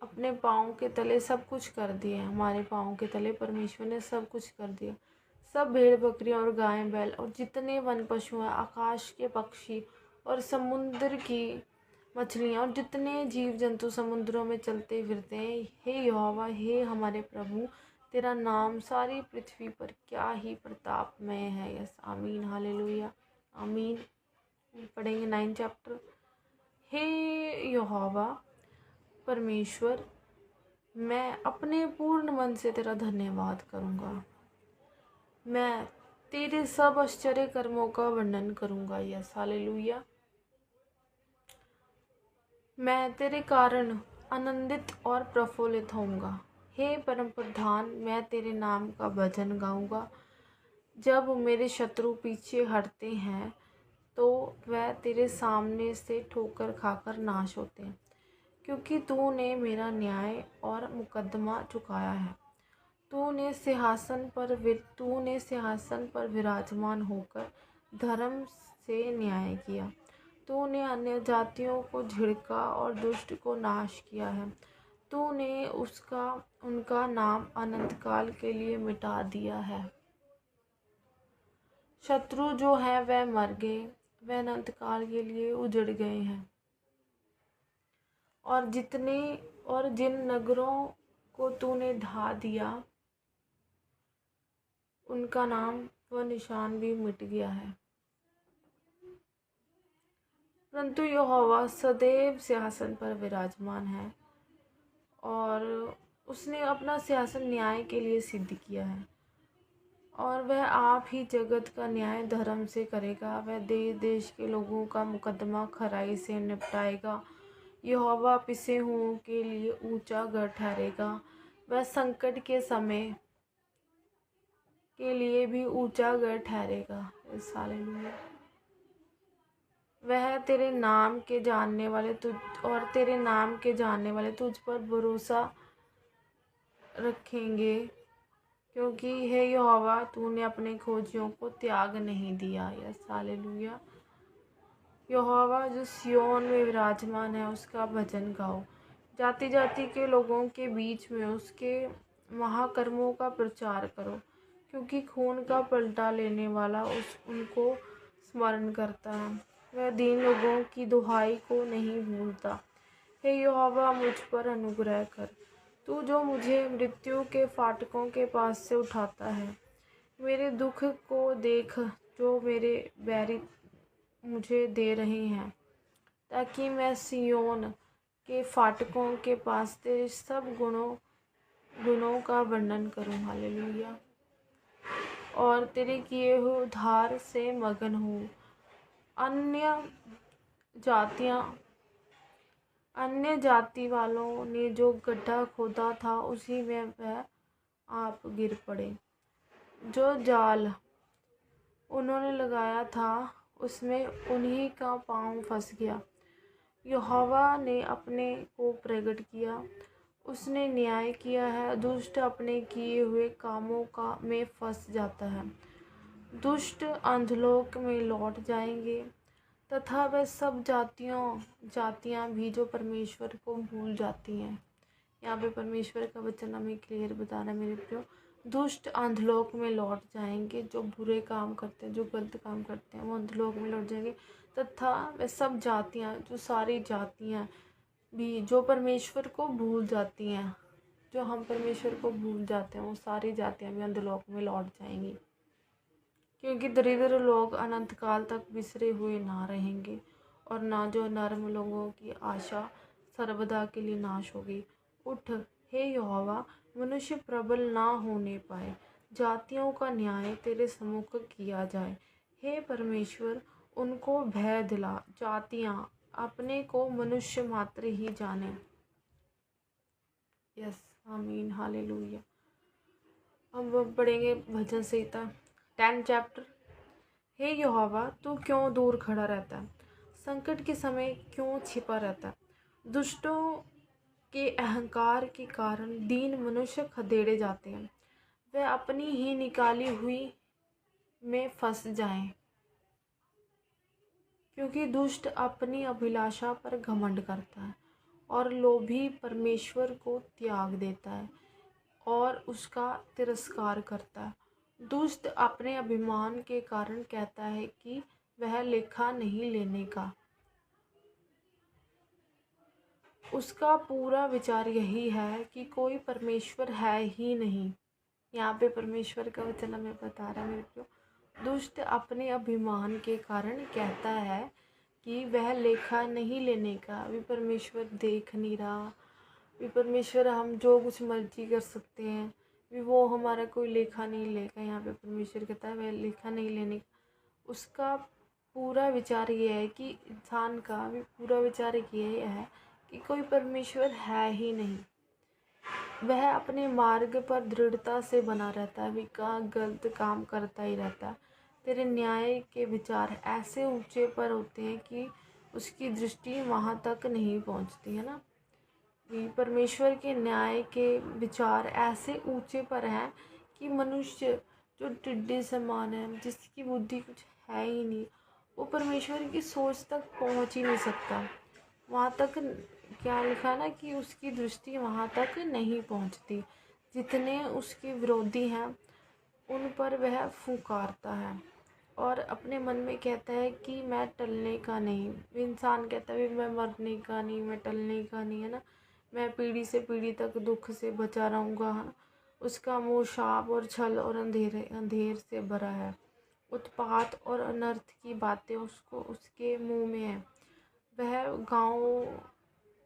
अपने पाँव के तले सब कुछ कर दिया। हमारे पाँव के तले परमेश्वर ने सब कुछ कर दिया। सब भेड़ बकरियाँ और गायें बैल और जितने वन पशु हैं, आकाश के पक्षी और समुद्र की मछलियाँ और जितने जीव जंतु समुद्रों में चलते फिरते हैं। हे यहोवा, हे हमारे प्रभु, तेरा नाम सारी पृथ्वी पर क्या ही प्रतापमय है। यस, आमीन, हालेलुया, आमीन। पढ़ेंगे 9 चैप्टर। हे यहोवा परमेश्वर, मैं अपने पूर्ण मन से तेरा धन्यवाद करूँगा। मैं तेरे सब आश्चर्य कर्मों का वर्णन करूँगा। Yes, hallelujah. मैं तेरे कारण आनंदित और प्रफुल्लित होऊंगा। हे परम प्रधान, मैं तेरे नाम का भजन गाऊंगा। जब मेरे शत्रु पीछे हटते हैं तो वह तेरे सामने से ठोकर खाकर नाश होते हैं, क्योंकि तूने मेरा न्याय और मुकद्दमा चुकाया है। तूने सिंहासन पर विराजमान होकर धर्म से न्याय किया। तूने अन्य जातियों को झिड़का और दुष्ट को नाश किया है। तूने उनका नाम अनंत काल के लिए मिटा दिया है। शत्रु जो है वह मर गए, वह अनंत काल के लिए उजड़ गए हैं। और जिन नगरों को तूने ढा दिया उनका नाम व निशान भी मिट गया है। परंतु यहोवा सदैव सिंहासन पर विराजमान है और उसने अपना सिंहासन न्याय के लिए सिद्ध किया है। और वह आप ही जगत का न्याय धर्म से करेगा। वह देश देश के लोगों का मुकद्दमा खराई से निपटाएगा। यहोवा पिसे हुओं के लिए ऊंचा गढ़ ठहरेगा। वह संकट के समय के लिए भी ऊंचा गढ़ ठहरेगा। हालेलुया। वह तेरे नाम के जानने वाले तुझ पर भरोसा रखेंगे, क्योंकि हे यहोवा, तूने अपने खोजियों को त्याग नहीं दिया। Yes, hallelujah. यहोवा जो सिय्योन में विराजमान है उसका भजन गाओ। जाति जाति के लोगों के बीच में उसके महाकर्मों का प्रचार करो, क्योंकि खून का पलटा लेने वाला उनको स्मरण करता है। वह दीन लोगों की दुहाई को नहीं भूलता। हे यहोवा, मुझ पर अनुग्रह कर। तू जो मुझे मृत्यु के फाटकों के पास से उठाता है। मेरे दुख को देख जो मेरे बैरी मुझे दे रहे हैं, ताकि मैं सिय्योन के फाटकों के पास तेरे सब गुणों का वर्णन करूं। हालेलुया। और तेरे किए हुए उद्धार से मगन हूँ। अन्य जाति वालों ने जो गड्ढा खोदा था उसी में वह आप गिर पड़े। जो जाल उन्होंने लगाया था उसमें उन्हीं का पांव फंस गया। यहोवा ने अपने को प्रकट किया, उसने न्याय किया है। दुष्ट अपने किए हुए कामों में फंस जाता है। दुष्ट अंधलोक में लौट जाएंगे तथा वह सब जातियां भी जो परमेश्वर को भूल जाती हैं। यहाँ पे परमेश्वर का वचन हमें क्लियर बता रहा है मेरे प्रियो। दुष्ट अंधलोक में लौट जाएंगे। जो बुरे काम करते हैं, जो गलत काम करते हैं, वो अंधलोक में लौट जाएंगे तथा वह सब जातियाँ, जो सारी जातियाँ भी जो परमेश्वर को भूल जाती हैं, जो हम परमेश्वर को भूल जाते हैं, वो सारी जातियाँ भी अंधलोक में लौट जाएंगी। क्योंकि दरिद्र लोग अनंत काल तक बिसरे हुए ना रहेंगे और ना जो नर्म लोगों की आशा सर्वदा के लिए नाश होगी। उठ हे यहोवा, मनुष्य प्रबल ना होने पाए, जातियों का न्याय तेरे सम्मुख किया जाए। हे परमेश्वर, उनको भय दिला, जातियां अपने को मनुष्य मात्र ही जाने। यस, आमीन, हालेलुया। अब पढ़ेंगे भजन संहिता 10 चैप्टर। हे यहोवा, तू क्यों दूर खड़ा रहता है? संकट के समय क्यों छिपा रहता है? दुष्टों के अहंकार के कारण दीन मनुष्य खदेड़े जाते हैं। वे अपनी ही निकाली हुई में फंस जाएं, क्योंकि दुष्ट अपनी अभिलाषा पर घमंड करता है और लोभी परमेश्वर को त्याग देता है और उसका तिरस्कार करता है। दुष्ट अपने अभिमान के कारण कहता है कि वह लेखा नहीं लेने का। उसका पूरा विचार यही है कि कोई परमेश्वर है ही नहीं। यहाँ पे परमेश्वर का वचन हमें बता रहा है मेरे को। दुष्ट अपने अभिमान के कारण कहता है कि वह लेखा नहीं लेने का। भी परमेश्वर देख नहीं रहा, भी परमेश्वर हम जो कुछ मर्जी कर सकते हैं, भी वो हमारा कोई लेखा नहीं लेगा। यहाँ पे परमेश्वर कहता है वह लेखा नहीं लेने का। उसका पूरा विचार ये है कि इंसान का भी पूरा विचार ये है कि कोई परमेश्वर है ही नहीं। वह अपने मार्ग पर दृढ़ता से बना रहता है, भी गलत काम करता ही रहता है। तेरे न्याय के विचार ऐसे ऊंचे पर होते हैं कि उसकी दृष्टि वहाँ तक नहीं पहुँचती है ना। भी परमेश्वर के न्याय के विचार ऐसे ऊंचे पर हैं कि मनुष्य जो टिड्डे समान है, जिसकी बुद्धि कुछ है ही नहीं, वो परमेश्वर की सोच तक पहुँच ही नहीं सकता। वहाँ तक क्या लिखा है ना कि उसकी दृष्टि वहाँ तक नहीं पहुँचती। जितने उसके विरोधी हैं उन पर वह फुकारता है और अपने मन में कहता है कि मैं टलने का नहीं। इंसान कहता है मैं मरने का नहीं, मैं टलने का नहीं, है ना, मैं पीढ़ी से पीढ़ी तक दुख से बचा रहूँगा, है ना। उसका मुँह शाप और छल और अंधेर से भरा है। उत्पात और अनर्थ की बातें उसके मुँह में है। वह गाँव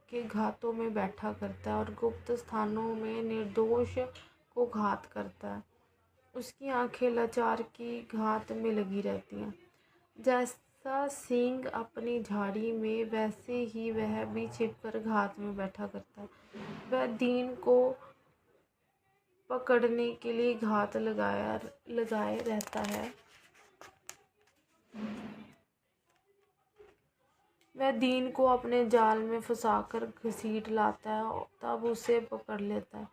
के घातों में बैठा करता है और गुप्त स्थानों में निर्दोष को घात करता है। उसकी आंखें लाचार की घात में लगी रहती हैं। जैसा सींग अपनी झाड़ी में, वैसे ही वह भी छिपकर घात में बैठा करता है। वह दीन को पकड़ने के लिए घात लगाए रहता है। वह दीन को अपने जाल में फंसाकर घसीट लाता है और तब उसे पकड़ लेता है।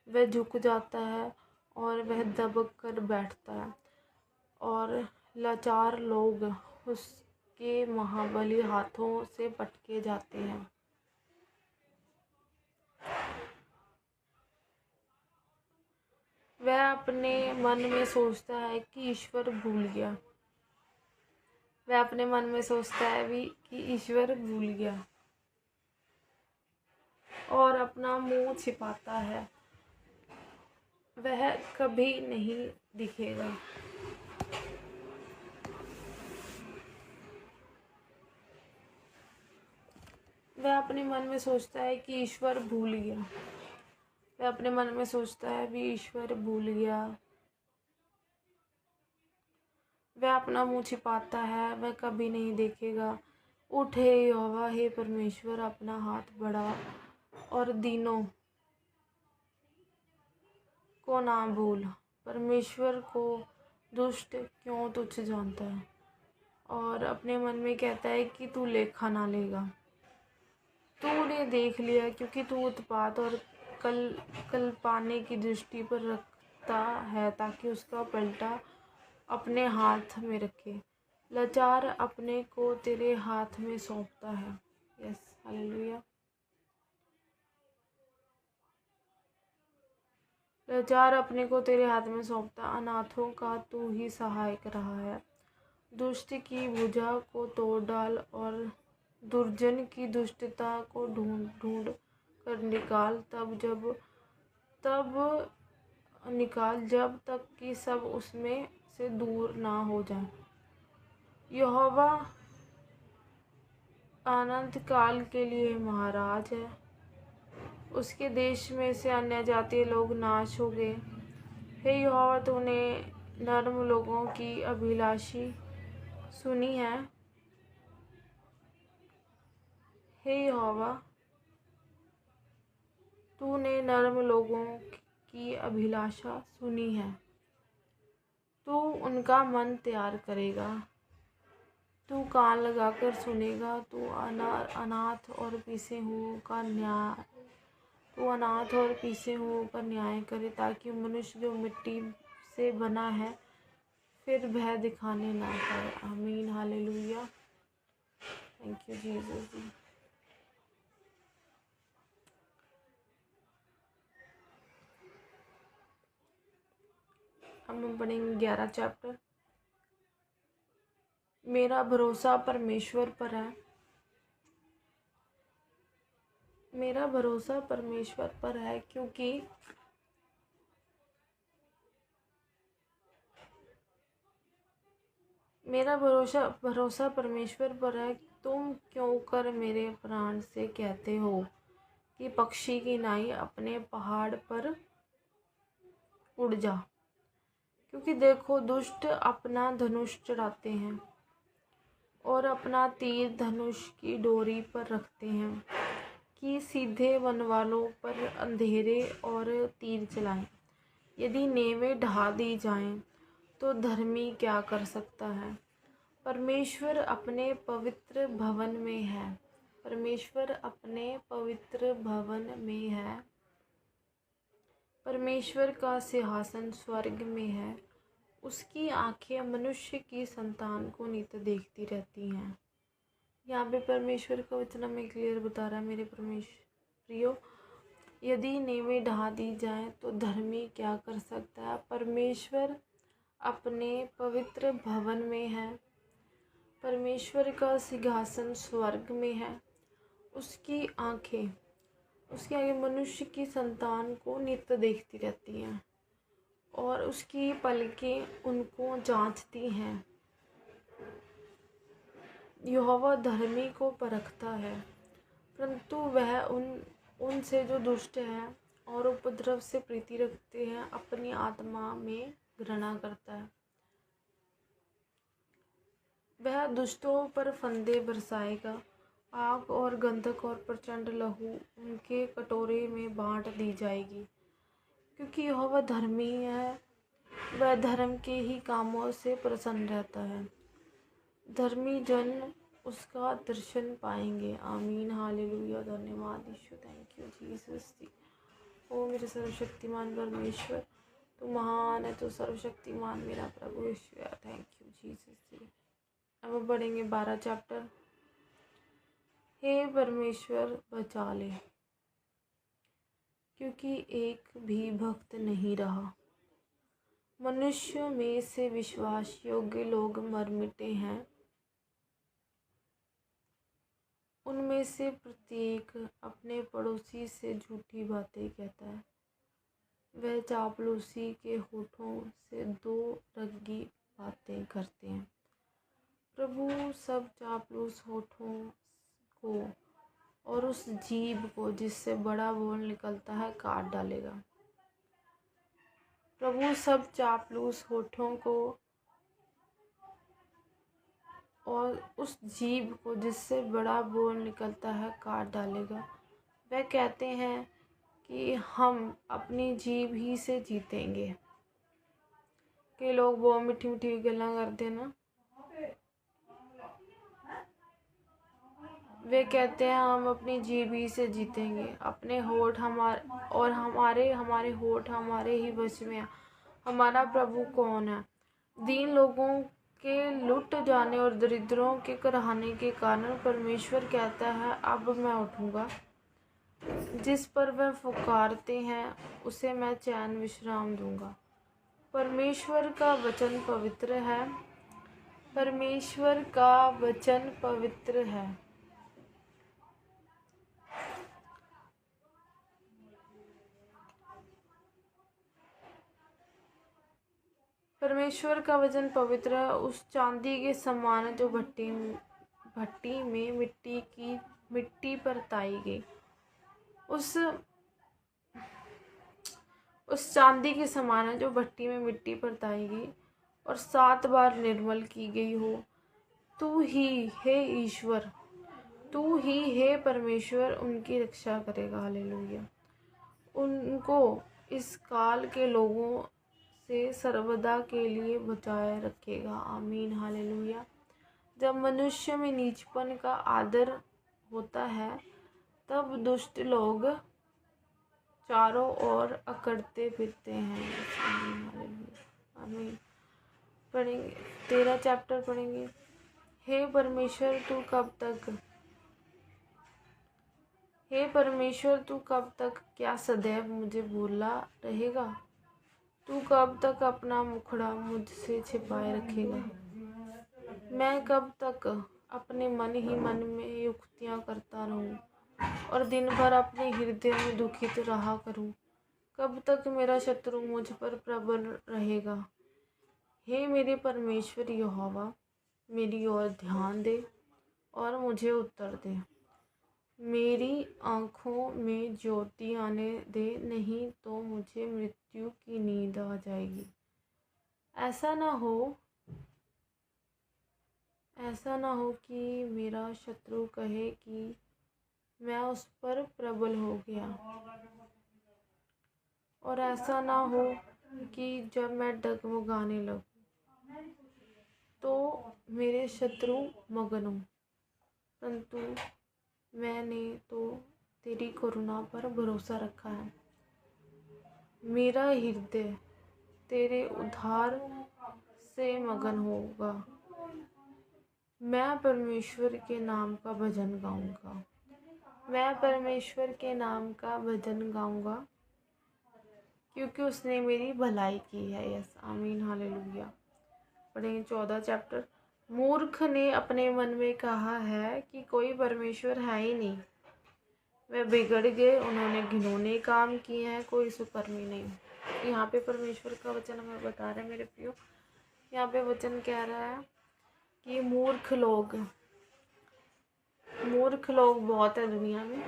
वह झुक जाता है और वह दबक कर बैठता है और लाचार लोग उसके महाबली हाथों से पटके जाते हैं। वह अपने मन में सोचता है कि ईश्वर भूल गया। वह अपने मन में सोचता है भी कि ईश्वर भूल गया और अपना मुंह छिपाता है। वह कभी नहीं दिखेगा। वह अपने मन में सोचता है कि ईश्वर भूल गया। वह अपने मन में सोचता है भी ईश्वर भूल गया। वह अपना मुंह छिपाता है, वह कभी नहीं देखेगा। उठ हे यहोवा, हे परमेश्वर, अपना हाथ बढ़ा और दीनों को ना भूल। परमेश्वर को दुष्ट क्यों तुच्छ जानता है और अपने मन में कहता है कि तू लेखा ना लेगा। तूने देख लिया, क्योंकि तू उत्पात और कल पाने की दृष्टि पर रखता है, ताकि उसका पलटा अपने हाथ में रखे। लाचार अपने को तेरे हाथ में सौंपता है। Yes, hallelujah. लाचार अपने को तेरे हाथ में सौंपता, अनाथों का तू ही सहायक रहा है। दुष्ट की भुजा को तोड़ डाल और दुर्जन की दुष्टता को ढूंढ ढूंढ कर निकाल, तब निकाल जब तक कि सब उसमें से दूर ना हो जाए। यहोवा अनंत काल के लिए महाराज है। उसके देश में से अन्य जातीय लोग नाश हो गए। हे यहोवा, तूने नर्म लोगों की अभिलाषी सुनी है। हे यहोवा, तूने नर्म लोगों की अभिलाषा सुनी है। तू उनका मन तैयार करेगा। तू कान लगाकर सुनेगा। तू अनाथ और पीसे हुओं का न्याय करे, ताकि मनुष्य जो मिट्टी से बना है फिर भय दिखाने ना पाए। आमीन, हालेलुया। Thank you Jesus. अब हम पढ़ेंगे 11 चैप्टर। मेरा भरोसा परमेश्वर पर है। मेरा भरोसा परमेश्वर पर है, क्योंकि मेरा भरोसा परमेश्वर पर है। तुम क्यों कर मेरे प्राण से कहते हो कि पक्षी की नाई अपने पहाड़ पर उड़ जा। क्योंकि देखो, दुष्ट अपना धनुष चढ़ाते हैं और अपना तीर धनुष की डोरी पर रखते हैं कि सीधे वनवालों पर अंधेरे और तीर चलाएं। यदि नेवें ढा दी जाएं तो धर्मी क्या कर सकता है। परमेश्वर अपने पवित्र भवन में है। परमेश्वर अपने पवित्र भवन में है। परमेश्वर का सिंहासन स्वर्ग में है। उसकी आंखें मनुष्य की संतान को नित्य देखती रहती हैं। यहाँ पे परमेश्वर का वचन हमें क्लियर बता रहा है, मेरे प्रियो, यदि नेवें ढा दी जाएं तो धर्मी क्या कर सकता है। परमेश्वर अपने पवित्र भवन में है। परमेश्वर का सिंहासन स्वर्ग में है। उसकी आंखें मनुष्य की संतान को नित्य देखती रहती हैं और उसकी पलकें उनको जांचती हैं। यहोवा धर्मी को परखता है, परंतु वह उनसे जो दुष्ट हैं और उपद्रव से प्रीति रखते हैं अपनी आत्मा में घृणा करता है। वह दुष्टों पर फंदे बरसाएगा। आग और गंधक और प्रचंड लहू उनके कटोरे में बांट दी जाएगी। क्योंकि यहोवा धर्मी है, वह धर्म के ही कामों से प्रसन्न रहता है। धर्मी जन उसका दर्शन पाएंगे। आमीन, हालेलुया। धन्यवाद यीशु, थैंक यू जीसस। ओ मेरे सर्वशक्तिमान परमेश्वर, तू महान है, तू सर्वशक्तिमान मेरा प्रभु यीशु है। Thank you Jesus. अब पढ़ेंगे 12 चैप्टर। हे परमेश्वर, बचा ले, क्योंकि एक भी भक्त नहीं रहा। मनुष्यों में से विश्वास योग्य लोग मर मिटे हैं। उनमें से प्रत्येक अपने पड़ोसी से झूठी बातें कहता है। वह चापलूसी के होठों से दो रंगी बातें करते हैं। प्रभु सब चापलूस होठों को और उस जीभ को जिससे बड़ा बोल निकलता है काट डालेगा। प्रभु सब चापलूस होठों को और उस जीभ को जिससे बड़ा बोल निकलता है काट डालेगा। वह कहते हैं कि हम अपनी जीभ ही से जीतेंगे। के लोग बहुत मीठी मीठी गल्लां करते ना, वे कहते हैं हम अपनी जीभ ही से जीतेंगे। अपने होठ हमारे होठ हमारे ही वश में है। हमारा प्रभु कौन है। दीन लोगों के लुट जाने और दरिद्रों के कराहने के कारण परमेश्वर कहता है, अब मैं उठूंगा। जिस पर वह पुकारते हैं उसे मैं चैन विश्राम दूंगा। परमेश्वर का वचन पवित्र है। परमेश्वर का वचन पवित्र है। परमेश्वर का वचन पवित्र है। उस चांदी के समान जो भट्टी भट्टी में मिट्टी परताई गई, उस चांदी के समान है जो भट्टी में मिट्टी परताई गई और 7 बार निर्मल की गई हो। तू ही हे ईश्वर, तू ही हे परमेश्वर उनकी रक्षा करेगा। हालेलुया। उनको इस काल के लोगों से सर्वदा के लिए बचाए रखेगा। आमीन। हालेलुया। जब मनुष्य में नीचपन का आदर होता है तब दुष्ट लोग चारों ओर अकड़ते फिरते हैं। आमीन। हालेलुया। आमीन। पढ़ेंगे 13 चैप्टर पढ़ेंगे। हे परमेश्वर तू कब तक क्या सदैव मुझे भूला रहेगा? तू कब तक अपना मुखड़ा मुझसे छिपाए रखेगा? मैं कब तक अपने मन ही मन में युक्तियां करता रहूं और दिन भर अपने हृदय में दुखित रहा करूं? कब तक मेरा शत्रु मुझ पर प्रबल रहेगा? हे मेरे परमेश्वर यहोवा, मेरी ओर ध्यान दे और मुझे उत्तर दे। मेरी आँखों में ज्योति आने दे, नहीं तो मुझे मृत्यु की नींद आ जाएगी। ऐसा ना हो कि मेरा शत्रु कहे कि मैं उस पर प्रबल हो गया, और ऐसा ना हो कि जब मैं डगमगाने लगूं तो मेरे शत्रु मगन हों। परंतु मैंने तो तेरी करुणा पर भरोसा रखा है। मेरा हृदय तेरे उद्धार से मगन होगा। मैं परमेश्वर के नाम का भजन गाऊंगा। मैं परमेश्वर के नाम का भजन गाऊंगा क्योंकि उसने मेरी भलाई की है। यस। आमीन। हालेलुया। पढ़ेंगे 14 चैप्टर। मूर्ख ने अपने मन में कहा है कि कोई परमेश्वर है ही नहीं। वे बिगड़ गए, उन्होंने घिनौने काम किए हैं, कोई सुकर्मी नहीं। यहाँ पे परमेश्वर का वचन हमें बता रहा है मेरे प्रियो। यहाँ पे वचन कह रहा है कि मूर्ख लोग बहुत है दुनिया में।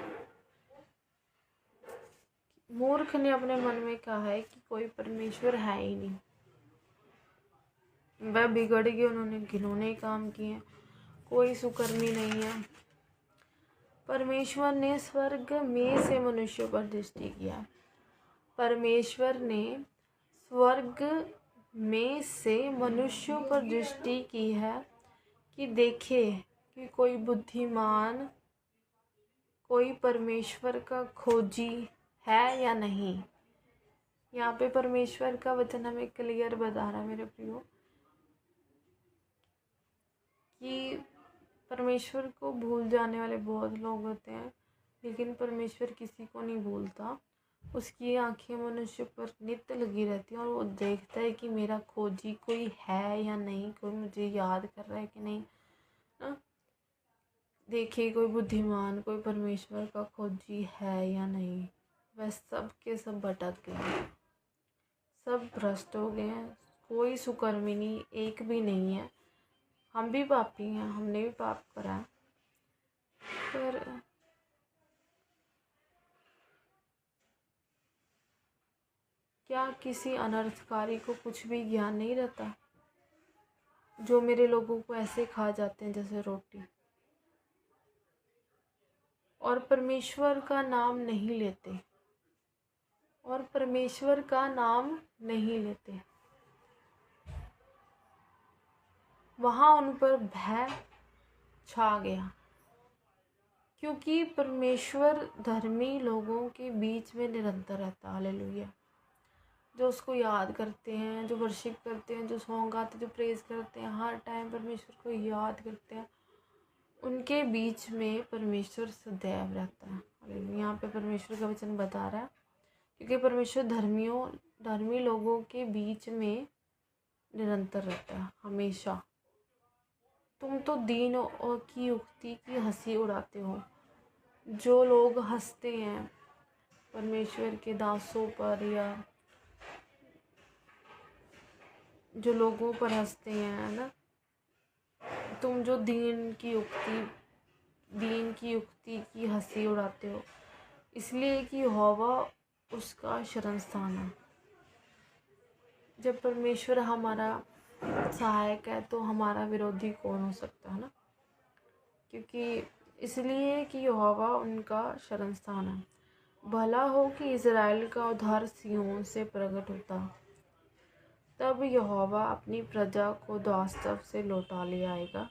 मूर्ख ने अपने मन में कहा है कि कोई परमेश्वर है ही नहीं। वह बिगड़ गए, उन्होंने घिनौने काम किए, कोई सुकर्मी नहीं है। परमेश्वर ने स्वर्ग में से मनुष्य पर दृष्टि किया। परमेश्वर ने स्वर्ग में से मनुष्यों पर दृष्टि की है कि देखे कि कोई बुद्धिमान, कोई परमेश्वर का खोजी है या नहीं। यहाँ पे परमेश्वर का वचन हमें क्लियर बता रहा है मेरे प्रियो कि परमेश्वर को भूल जाने वाले बहुत लोग होते हैं, लेकिन परमेश्वर किसी को नहीं भूलता। उसकी आंखें मनुष्य पर नित्य लगी रहती हैं और वो देखता है कि मेरा खोजी कोई है या नहीं, कोई मुझे याद कर रहा है कि नहीं ना। देखिए कोई बुद्धिमान, कोई परमेश्वर का खोजी है या नहीं। वह सब के सब भटक गए, सब भ्रष्ट हो गए हैं, कोई सुकर्मी नहीं, एक भी नहीं है। हम भी पापी हैं, हमने भी पाप करा है, पर क्या किसी अनर्थकारी को कुछ भी ज्ञान नहीं रहता, जो मेरे लोगों को ऐसे खा जाते हैं जैसे रोटी, और परमेश्वर का नाम नहीं लेते, वहाँ उन पर भय छा गया, क्योंकि परमेश्वर धर्मी लोगों के बीच में निरंतर रहता। हालेलुया। जो उसको याद करते हैं, जो वर्शिप करते हैं, जो सॉन्ग गाते हैं, जो प्रेज करते हैं, हर टाइम परमेश्वर को याद करते हैं, उनके बीच में परमेश्वर सदैव रहता है। हालेलुया। यहाँ पे परमेश्वर का वचन बता रहा है क्योंकि परमेश्वर धर्मी लोगों के बीच में निरंतर रहता है हमेशा। तुम तो दीन और की युक्ति की हंसी उड़ाते हो। जो लोग हंसते हैं परमेश्वर के दासों पर, या जो लोगों पर हंसते हैं ना, तुम जो दीन की युक्ति की हंसी उड़ाते हो, इसलिए कि यहोवा उसका शरण स्थान है। जब परमेश्वर हमारा सहायक है तो हमारा विरोधी कौन हो सकता है ना। क्योंकि इसलिए कि यहोवा उनका शरण स्थान है। भला हो कि इज़राइल का उद्धार सिय्योन से प्रकट होता। तब यहोवा अपनी प्रजा को वास्तव से लौटा ले आएगा।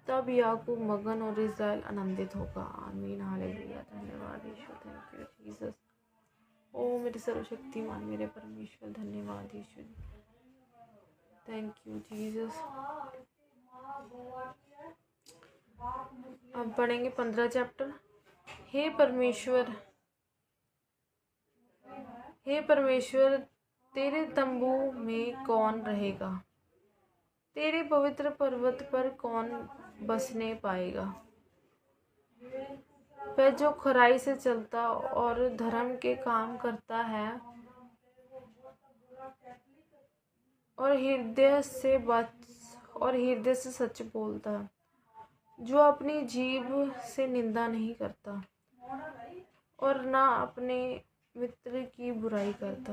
तब याकूब मगन और इज़राइल आनंदित होगा। आमीन हालेलुया। धन्यवाद यीशु, थैंक यू जीसस। ओ मेरे सर्वशक्तिमान मेरे परमेश्वर, धन्यवाद यीशु, थैंक यू जीसस। अब पढ़ेंगे 15 चैप्टर। हे परमेश्वर, तेरे तंबू में कौन रहेगा? तेरे पवित्र पर्वत पर कौन बसने पाएगा? वह जो खराई से चलता और धर्म के काम करता है और हृदय से सच बोलता है, जो अपनी जीभ से निंदा नहीं करता और ना अपने मित्र की बुराई करता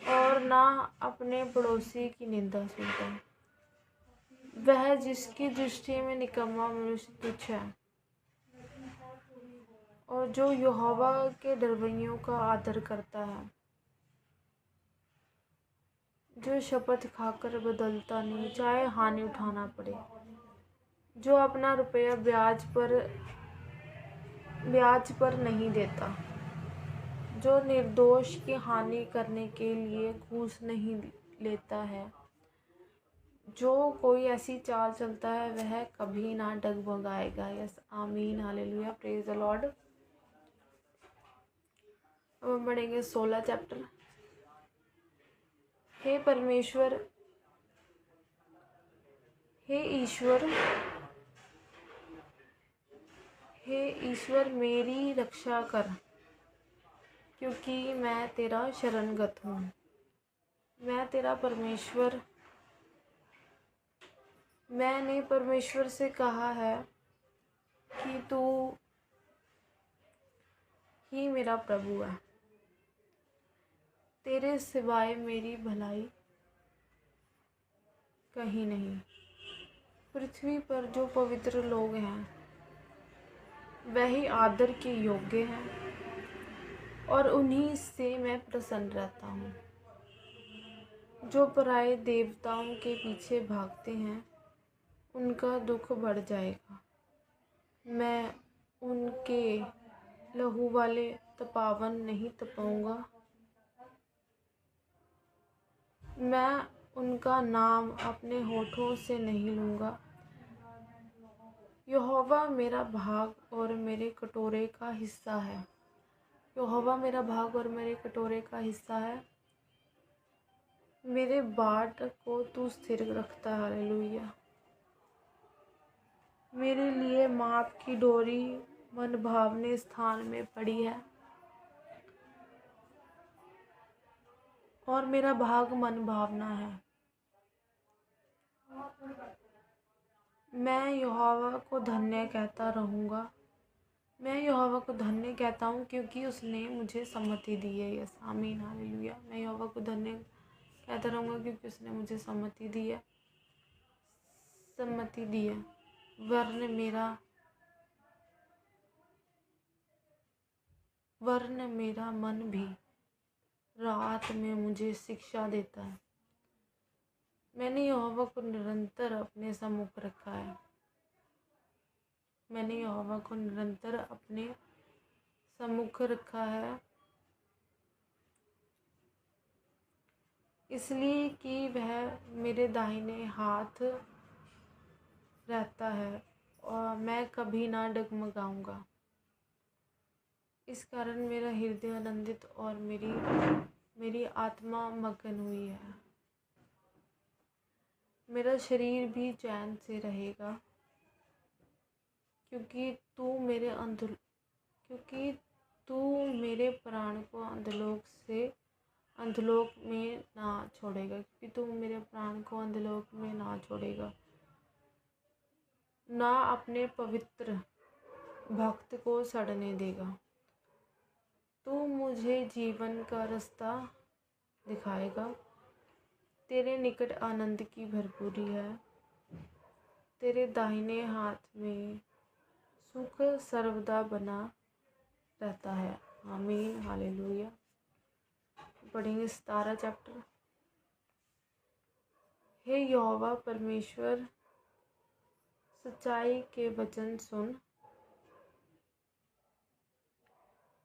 और ना अपने पड़ोसी की निंदा सुनता। वह जिसकी दृष्टि में निकम्मा मनुष्य तुच्छ है और जो यहोवा के डरवैयों का आदर करता है, जो शपथ खाकर बदलता नहीं, चाहे हानि उठाना पड़े, जो अपना रुपया ब्याज पर नहीं देता, जो निर्दोष की हानि करने के लिए घूस नहीं लेता है, जो कोई ऐसी चाल चलता है वह कभी ना डगमगाएगा। यस, आमीन हालेलुया, प्रेज द लॉर्ड। अब हम पढ़ेंगे 16 चैप्टर। हे परमेश्वर, हे ईश्वर मेरी रक्षा कर, क्योंकि मैं तेरा शरणगत हूँ। मैं तेरा परमेश्वर, मैंने परमेश्वर से कहा है कि तू ही मेरा प्रभु है। तेरे सिवाय मेरी भलाई कहीं नहीं। पृथ्वी पर जो पवित्र लोग हैं वही आदर के योग्य हैं और उन्हीं से मैं प्रसन्न रहता हूँ। जो पराये देवताओं के पीछे भागते हैं उनका दुख बढ़ जाएगा। मैं उनके लहू वाले तपावन नहीं तपाऊंगा। मैं उनका नाम अपने होठों से नहीं लूँगा। यहोवा मेरा भाग और मेरे कटोरे का हिस्सा है। यहोवा मेरा भाग और मेरे कटोरे का हिस्सा है। मेरे बाट को तू स्थिर रखता है। हालेलुया। मेरे लिए माप की डोरी मनभावने स्थान में पड़ी है और मेरा भाग मनभावना है। मैं यहोवा को धन्य कहता रहूँगा। मैं यहोवा को धन्य कहता हूँ क्योंकि उसने मुझे सम्मति दी है। यस, आमीन हालेलुया। मैं यहोवा को धन्य कहता रहूँगा क्योंकि उसने मुझे सम्मति दी है। वरन मेरा मन भी रात में मुझे शिक्षा देता है। मैंने यहोवा को निरंतर अपने सम्मुख रखा है। मैंने यहोवा को निरंतर अपने सम्मुख रखा है, इसलिए कि वह मेरे दाहिने हाथ रहता है और मैं कभी ना डगमगाऊंगा। इस कारण मेरा हृदय आनंदित और मेरी आत्मा मगन हुई है। मेरा शरीर भी चैन से रहेगा, क्योंकि तू मेरे प्राण को अधोलोक से अंधलोक में ना छोड़ेगा, क्योंकि तू मेरे प्राण को अंधलोक में ना छोड़ेगा, ना अपने पवित्र भक्त को सड़ने देगा। तू मुझे जीवन का रास्ता दिखाएगा। तेरे निकट आनंद की भरपूरी है। तेरे दाहिने हाथ में सुख सर्वदा बना रहता है। आमीन, हालेलुया। पढ़ेंगे 17 चैप्टर। हे यहोवा परमेश्वर, सच्चाई के वचन सुन,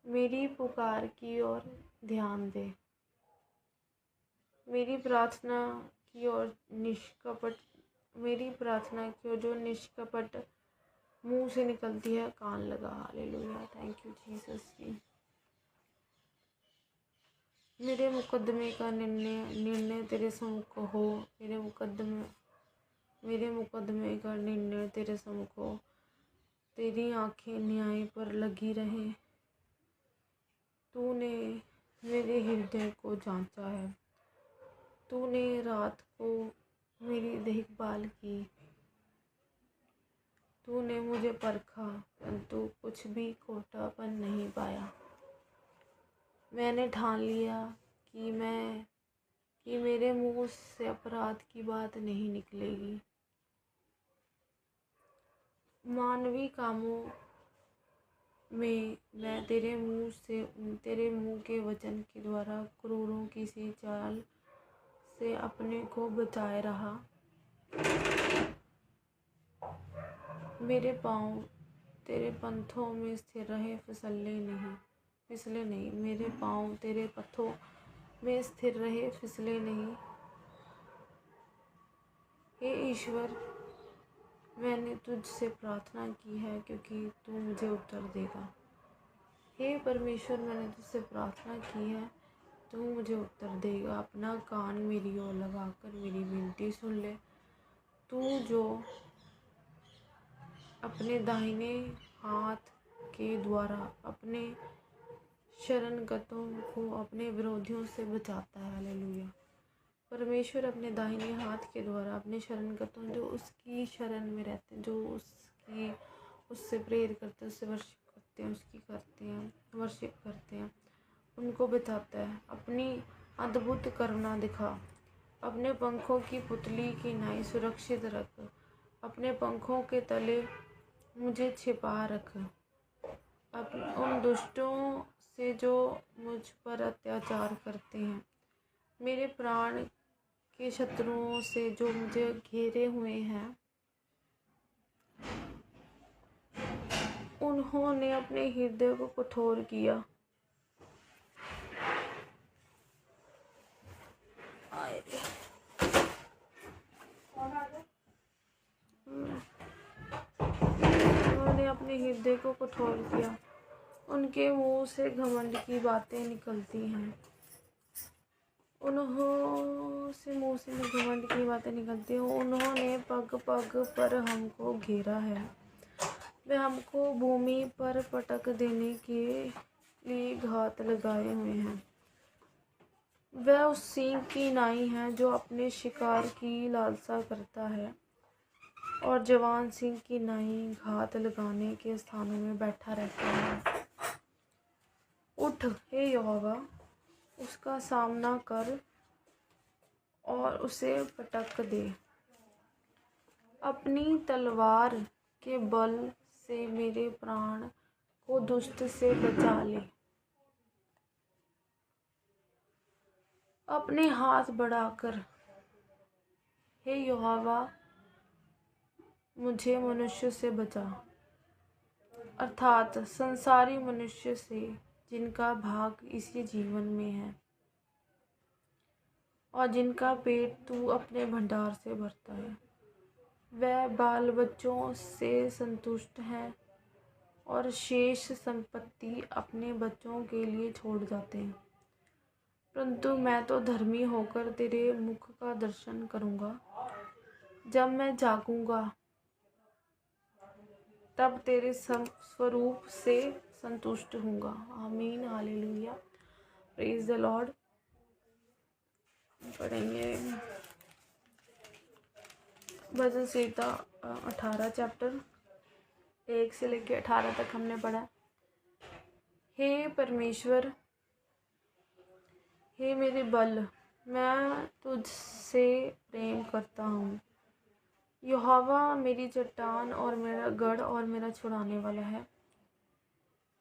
मेरी पुकार की ओर ध्यान दे। मेरी प्रार्थना की ओर जो निष्कपट मुंह से निकलती है, कान लगा। हालेलुया, थैंक यू जीसस जी। मेरे मुकदमे का निर्णय तेरे सम्मुख हो। मेरे मुकदमे का निर्णय तेरे सम्मुख हो। तेरी आंखें न्याय पर लगी रहे। तूने मेरे हृदय को जांचा है। तूने रात को मेरी देखभाल की। तूने मुझे परखा, परंतु कुछ भी खोटापन नहीं पाया। मैंने ठान लिया कि मेरे मुंह से अपराध की बात नहीं निकलेगी। मानवी कामों में मैं तेरे मुंह के वचन के द्वारा क्रूरों की सी चाल से अपने को बचाए रहा। मेरे पाँव तेरे पंथों में स्थिर रहे, फिसले नहीं। मेरे पाँव तेरे पथों में स्थिर रहे, फिसले नहीं। हे ईश्वर, मैंने तुझसे प्रार्थना की है, क्योंकि तू मुझे उत्तर देगा। हे परमेश्वर, मैंने तुझसे प्रार्थना की है, तू मुझे उत्तर देगा। अपना कान मेरी ओर लगाकर मेरी विनती सुन ले। तू जो अपने दाहिने हाथ के द्वारा अपने शरणगतों को अपने विरोधियों से बचाता है। हालेलुया। परमेश्वर अपने दाहिने हाथ के द्वारा अपने शरणगतों, जो उसकी शरण में रहते हैं, जो उससे प्रेयर करते हैं, उससे वर्शिप करते हैं, उनको बचाता है। अपनी अद्भुत करुणा दिखा। अपने पंखों की पुतली की नाई सुरक्षित रख। अपने पंखों के तले मुझे छिपा रख। उन दुष्टों से जो मुझ पर अत्याचार करते हैं, मेरे प्राण के शत्रुओं से जो मुझे घेरे हुए हैं, उन्होंने अपने हृदय को कठोर किया। उन्होंने अपने हृदय को कठोर किया। उनके मुंह से घमंड की बातें निकलती हैं। उन्होंने पग पग पर हमको घेरा है। वे हमको भूमि पर पटक देने के लिए घात लगाए हुए हैं। वह उस सिंह की नाई है जो अपने शिकार की लालसा करता है, और जवान सिंह की नाई घात लगाने के स्थानों में बैठा रहता है। उठ हे यहोवा, उसका सामना कर और उसे पटक दे। अपनी तलवार के बल से मेरे प्राण को दुष्ट से बचा ले। अपने हाथ बढ़ाकर हे यहोवा, मुझे मनुष्य से बचा, अर्थात संसारी मनुष्य से, जिनका भाग इसी जीवन में है और जिनका पेट तू अपने भंडार से भरता है। वह बाल बच्चों से संतुष्ट हैं और शेष संपत्ति अपने बच्चों के लिए छोड़ जाते हैं। परंतु मैं तो धर्मी होकर तेरे मुख का दर्शन करूँगा। जब मैं जागूंगा तब तेरे स्वरूप से संतुष्ट होऊंगा। आमीन, हालेलुया, प्रेज द लॉर्ड। पढ़ेंगे भजन संहिता 18 चैप्टर 1 से लेकर 18 तक हमने पढ़ा। हे परमेश्वर, हे मेरे बल, मैं तुझसे प्रेम करता हूँ। यहोवा मेरी चट्टान और मेरा गढ़ और मेरा छुड़ाने वाला है।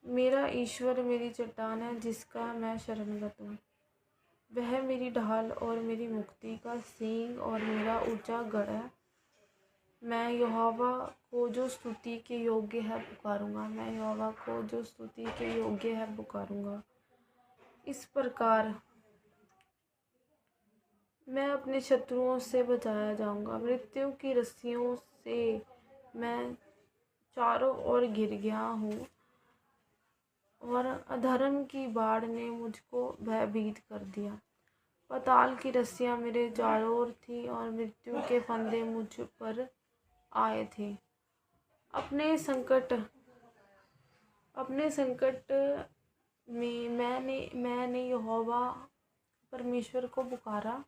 मेरा ईश्वर मेरी चट्टान है जिसका मैं शरणगत हूँ। वह मेरी ढाल और मेरी मुक्ति का सींग और मेरा ऊंचा गढ़ है। मैं यहोवा को जो स्तुति के योग्य है पुकारूंगा। मैं यहोवा को जो स्तुति के योग्य है पुकारूंगा। इस प्रकार मैं अपने शत्रुओं से बचाया जाऊंगा। मृत्यु की रस्सियों से मैं चारों ओर घिर गया हूँ और अधर्म की बाढ़ ने मुझको भयभीत कर दिया। पाताल की रस्सियाँ मेरे चारों ओर थी और मृत्यु के फंदे मुझ पर आए थे। अपने संकट में मैंने यहोवा परमेश्वर को पुकारा।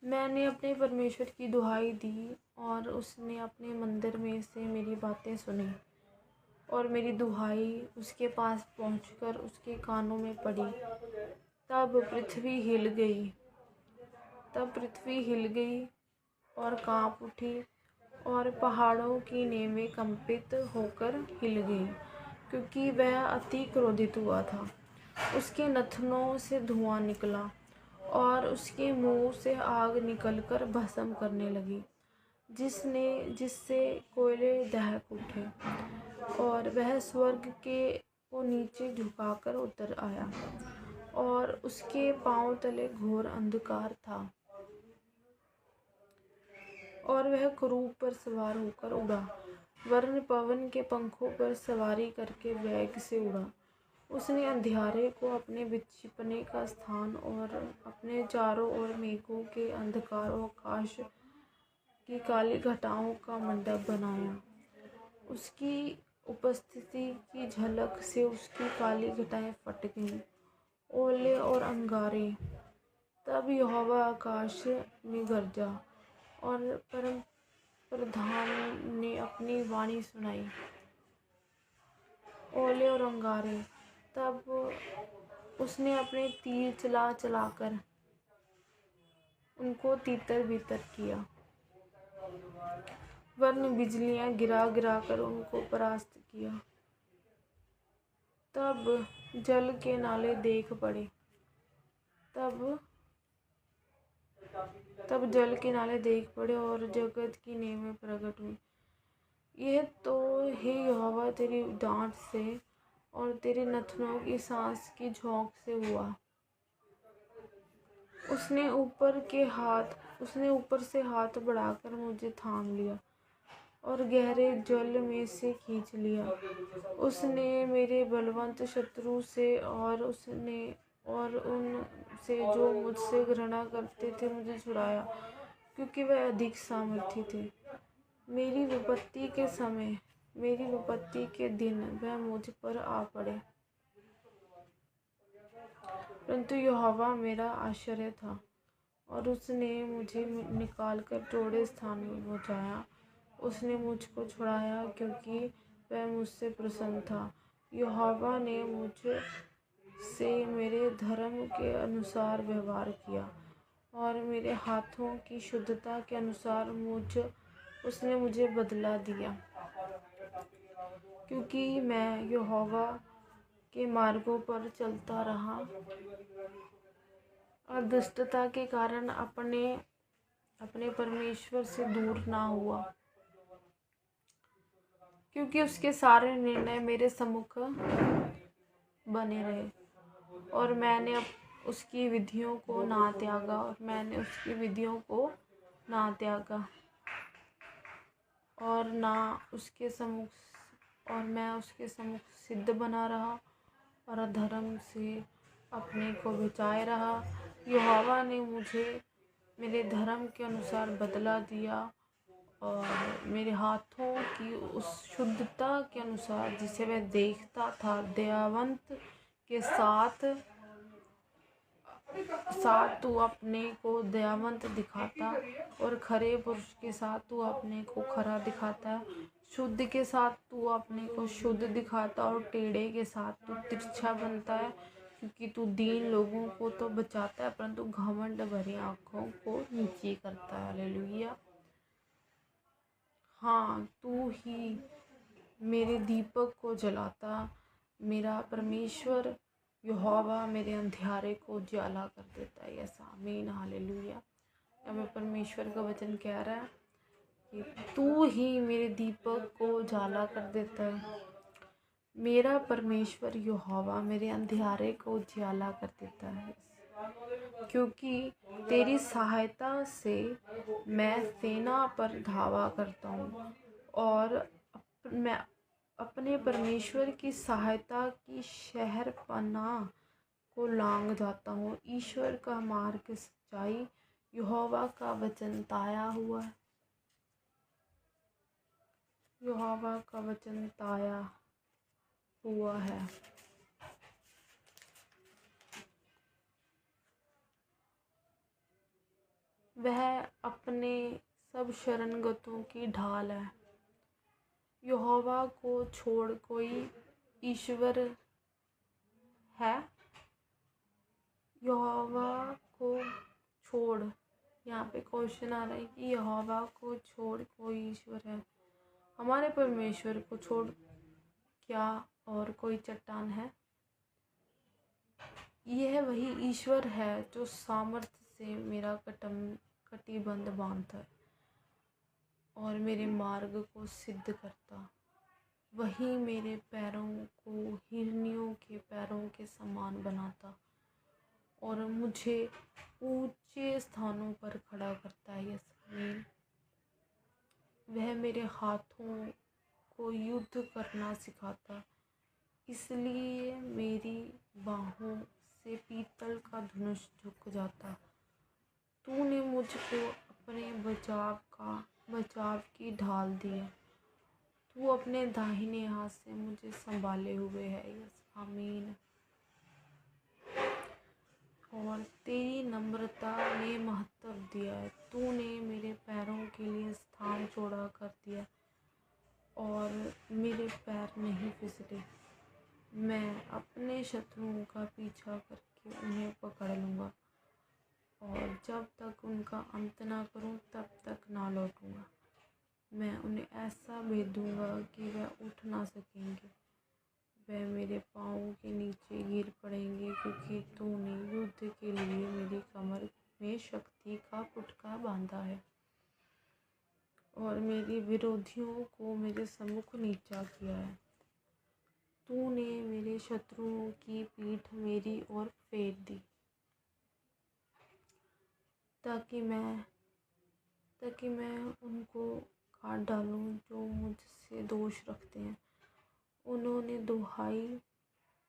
मैंने अपने परमेश्वर की दुहाई दी और उसने अपने मंदिर में से मेरी बातें सुनी और मेरी दुहाई उसके पास पहुंचकर उसके कानों में पड़ी। तब पृथ्वी हिल गई और कांप उठी और पहाड़ों की नींवें कंपित होकर हिल गई, क्योंकि वह अति क्रोधित हुआ था। उसके नथनों से धुआं निकला और उसके मुंह से आग निकलकर भस्म करने लगी, जिससे कोयले दहक उठे और वह स्वर्ग को नीचे झुकाकर उतर आया और उसके पांव तले घोर अंधकार था और वह करूब पर सवार होकर उड़ा, वरन पवन के पंखों पर सवारी करके वेग से उड़ा। उसने अंधियारे को अपने छिपने का स्थान और अपने चारों ओर मेघों के अंधकार और आकाश की काली घटाओं का मंडप बनाया। उसकी उपस्थिति की झलक से उसकी काली घटाएं फट गईं, ओले और अंगारे। तब यहोवा आकाश में गरजा और परम प्रधान ने अपनी वाणी सुनाई। ओले और अंगारे। तब उसने अपने तीर चलाकर उनको तीतर बीतर किया, वरन बिजलियां गिरा कर उनको परास्त किया। तब जल के नाले देख पड़े और जगत की नींवें प्रकट हुई। यह तो हे यहोवा तेरी डांट से और तेरे नथनों की सांस की झोंक से हुआ। उसने ऊपर से हाथ बढ़ाकर मुझे थाम लिया और गहरे जल में से खींच लिया। उसने मेरे बलवंत शत्रु से और उन से जो मुझसे घृणा करते थे मुझे छुड़ाया, क्योंकि वह अधिक सामर्थी थे। मेरी विपत्ति के दिन वह मुझ पर आ पड़े, परंतु यहोवा मेरा आश्रय था और उसने मुझे निकालकर चौड़े स्थान में पहुँचाया। उसने मुझको छुड़ाया क्योंकि वह मुझसे प्रसन्न था। यहोवा ने मुझ से मेरे धर्म के अनुसार व्यवहार किया और मेरे हाथों की शुद्धता के अनुसार उसने मुझे बदला दिया, क्योंकि मैं यहोवा के मार्गों पर चलता रहा और दुष्टता के कारण अपने परमेश्वर से दूर ना हुआ, क्योंकि उसके सारे निर्णय मेरे सम्मुख बने रहे और मैंने उसकी विधियों को ना त्यागा और मैं उसके सम्मुख सिद्ध बना रहा और अधर्म से अपने को बचाए रहा। यहोवा ने मुझे मेरे धर्म के अनुसार बदला दिया और मेरे हाथों की उस शुद्धता के अनुसार जिसे वह देखता था दयावंत के साथ साथ तू अपने को दयावंत दिखाता और खरे पुरुष के साथ तू अपने को खरा दिखाता है। शुद्ध के साथ तू अपने को शुद्ध दिखाता और टेढ़े के साथ तू तिरछा बनता है, क्योंकि तू दीन लोगों को तो बचाता है परंतु घमंड भरी आँखों को नीची करता है। हालेलुया। हाँ, तू ही मेरे दीपक को जलाता, मेरा परमेश्वर यहोवा मेरे अंधियारे को उजाला कर देता है। यस आमीन हालेलुया। हमें परमेश्वर का वचन कह रहा है कि तू ही मेरे दीपक को उजाला कर देता है। मेरा परमेश्वर यहोवा मेरे अंधियारे को उजाला कर देता है, क्योंकि तेरी सहायता से मैं सेना पर धावा करता हूँ और मैं अपने परमेश्वर की सहायता की शहर पनाह को लांग जाता हूँ। ईश्वर का मार्ग सच्चाई, यहोवा का वचन ताया हुआ है। यहोवा का वचन ताया हुआ है। वह अपने सब शरणगतों की ढाल है। यहोवा को छोड़ कोई ईश्वर है? यहोवा को छोड़, यहाँ पे क्वेश्चन आ रहा है कि यहोवा को छोड़ कोई ईश्वर है? हमारे परमेश्वर को छोड़ क्या और कोई चट्टान है? यह वही ईश्वर है जो सामर्थ्य से मेरा कटिबंध बांधता है और मेरे मार्ग को सिद्ध करता। वही मेरे पैरों को हिरनियों के पैरों के समान बनाता और मुझे ऊंचे स्थानों पर खड़ा करता है। यस आमीन। वह मेरे हाथों को युद्ध करना सिखाता, इसलिए मेरी बाहों से पीतल का धनुष झुक जाता। तूने मुझको अपने बचाव की ढाल दी है। तू अपने दाहिने हाथ से मुझे संभाले हुए है। यस आमीन। और तेरी नम्रता ने महत्व दिया है। तूने मेरे पैरों के लिए स्थान चौड़ा कर दिया और मेरे पैर नहीं फिसले। मैं अपने शत्रुओं का पीछा करके उन्हें पकड़ लूँगा और जब तक उनका अंत ना करूँ तब तक ना लौटूँगा। मैं उन्हें ऐसा भेदूँगा कि वह उठ ना सकेंगे। वह मेरे पाँवों के नीचे गिर पड़ेंगे, क्योंकि तूने युद्ध के लिए मेरी कमर में शक्ति का पुटका बांधा है और मेरे विरोधियों को मेरे सम्मुख नीचा किया है। तूने मेरे शत्रुओं की पीठ मेरी ओर फेर दी, ताकि मैं उनको काट डालूं जो मुझसे दोष रखते हैं। उन्होंने दुहाई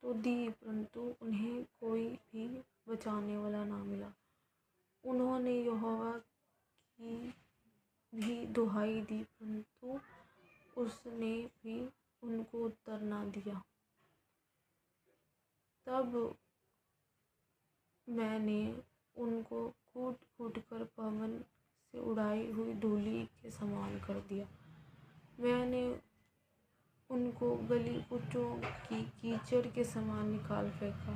तो दी परंतु उन्हें कोई भी बचाने वाला ना मिला। उन्होंने यहोवा की भी दुहाई दी परंतु उसने भी उनको उत्तर ना दिया। तब मैंने उनको कूट कूट कर पवन से उड़ाई हुई धूलि के समान कर दिया। मैंने उनको गली कुचों की कीचड़ के समान निकाल फेंका।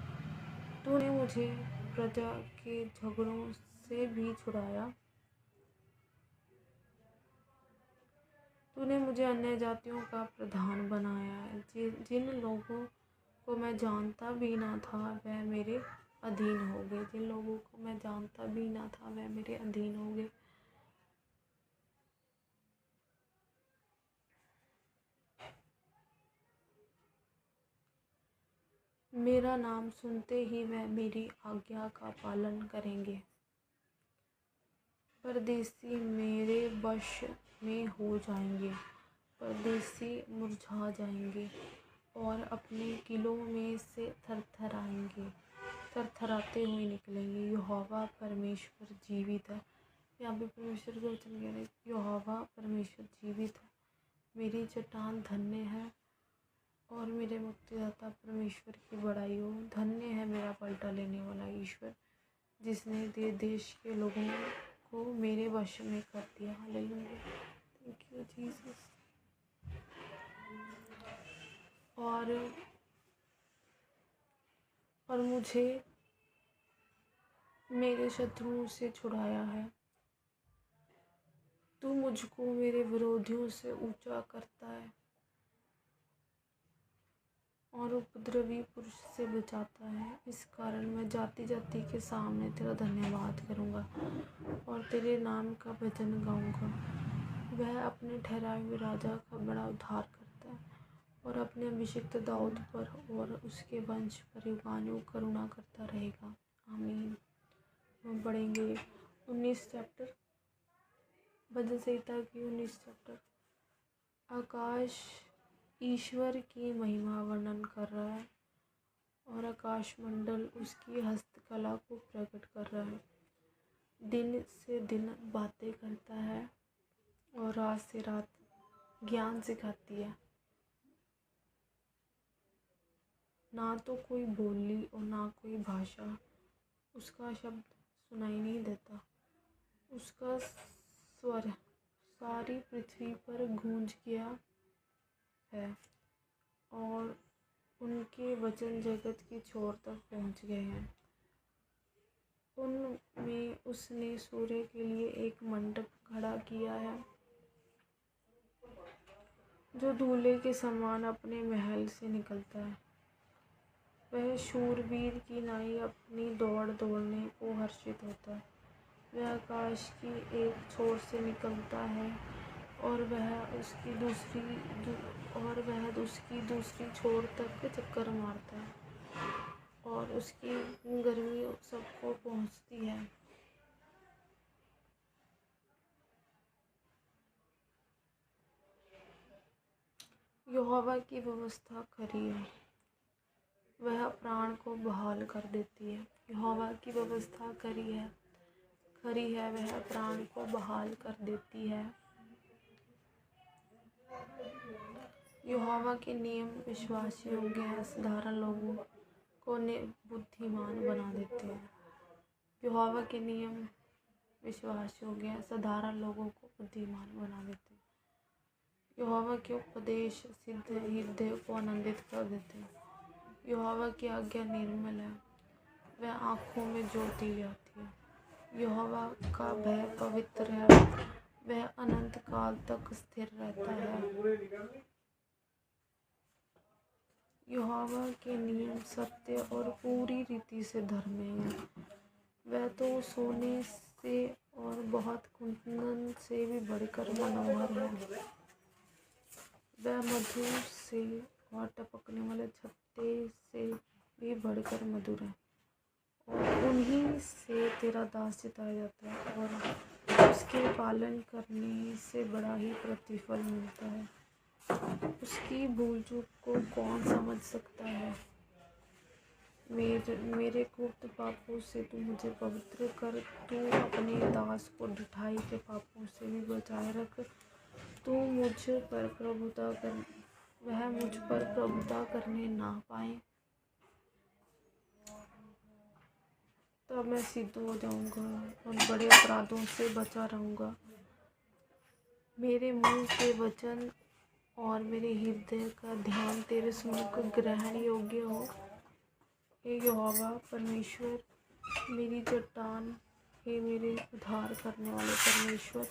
तूने मुझे प्रजा के झगड़ों से भी छुड़ाया। तूने मुझे अन्य जातियों का प्रधान बनाया है। जिन लोगों को मैं जानता भी ना था वह मेरे अधीन हो गए। जिन लोगों को मैं जानता भी ना था वह मेरे अधीन हो गए। मेरा नाम सुनते ही वह मेरी आज्ञा का पालन करेंगे। परदेसी मेरे वश में हो जाएंगे। परदेसी मुरझा जाएंगे और अपने किलों में से थरथराते हुए निकलेंगे। यहोवा परमेश्वर जीवित है। यहाँ पे परमेश्वर का वचन कह रहे हैं, यहोवा परमेश्वर जीवित है। मेरी चट्टान धन्य है और मेरे मुक्तिदाता परमेश्वर की बड़ाई हो। धन्य है मेरा पलटा लेने वाला ईश्वर, जिसने देश के लोगों को मेरे वश में कर दिया। Hallelujah, thank you Jesus. और मुझे मेरे शत्रुओं से छुड़ाया है। तू मुझको मेरे विरोधियों से ऊंचा करता है और उपद्रवी पुरुष से बचाता है। इस कारण मैं जाति जाति के सामने तेरा धन्यवाद करूँगा और तेरे नाम का भजन गाऊँगा। वह अपने ठहराए हुए राजा का बड़ा उद्धार करता है और अपने अभिषिक्त दाऊद पर और उसके वंश पर युगानुयुग करुणा करता रहेगा। आमीन। हम पढ़ेंगे 19 चैप्टर, भजन संहिता की 19 चैप्टर। आकाश ईश्वर की महिमा वर्णन कर रहा है और आकाश मंडल उसकी हस्तकला को प्रकट कर रहा है। दिन से दिन बातें करता है और रात से रात ज्ञान सिखाती है। ना तो कोई बोली और ना कोई भाषा, उसका शब्द सुनाई नहीं देता। उसका स्वर सारी पृथ्वी पर गूंज गया है और उनके वचन जगत की छोर तक पहुंच गए हैं। उनमें उसने सूर्य के लिए एक मंडप खड़ा किया है जो दूल्हे के समान अपने महल से निकलता है। वह शूरवीर की नाई अपनी दौड़ दौड़ने को हर्षित होता है। वह आकाश की एक छोर से निकलता है और वह उसकी दूसरी छोर तक चक्कर मारता है और उसकी गर्मी सबको पहुंचती है। यहोवा की व्यवस्था खरी है, वह प्राण को बहाल कर देती है। यहोवा की व्यवस्था खरी है, वह प्राण को बहाल कर देती है। यहोवा के नियम विश्वास योग्य हैं, साधारण लोगों को बुद्धिमान बना देते हैं। यहोवा के नियम विश्वास योग्य हैं, साधारण लोगों को बुद्धिमान बना देते हैं। यहोवा के उपदेश सिद्ध हृदय को आनंदित कर देते हैं। यहोवा की आज्ञा निर्मल है, वह आँखों में ज्योति ले आती है। यहोवा का भय पवित्र है, वह अनंत काल तक स्थिर रहता है। यहोवा के नियम सत्य और पूरी रीति से धर्मी हैं। वह तो सोने से और बहुत कुंदन से भी बढ़कर मनोहर है। वह मधु से और टपकने वाले छत्ते से भी बढ़कर मधुर है और उन्हीं से तेरा दास जिताया जाता है और उसके पालन करने से बड़ा ही प्रतिफल मिलता है। उसकी भूल चूक को कौन समझ सकता है। मेरे गुप्त पापों से तू मुझे पवित्र कर। तू अपने दास को ढिठाई के पापों से भी बचाए रख। तू मुझ पर प्रभुता कर, वह मुझ पर प्रभुता करने ना पाए, तब मैं सिद्ध हो जाऊंगा और बड़े अपराधों से बचा रहूंगा। मेरे मुंह के वचन और मेरे हृदय का ध्यान तेरे सन्मुख ग्रहण योग्य हो। हे यहोवा परमेश्वर, मेरी चट्टान, हे मेरे उद्धार करने वाले परमेश्वर,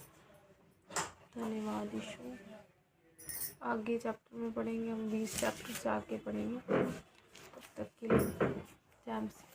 धन्यवाद यीशु। आगे चैप्टर में पढ़ेंगे, हम 20 चैप्टर से आगे पढ़ेंगे। तब तक के लिए जय मसीह।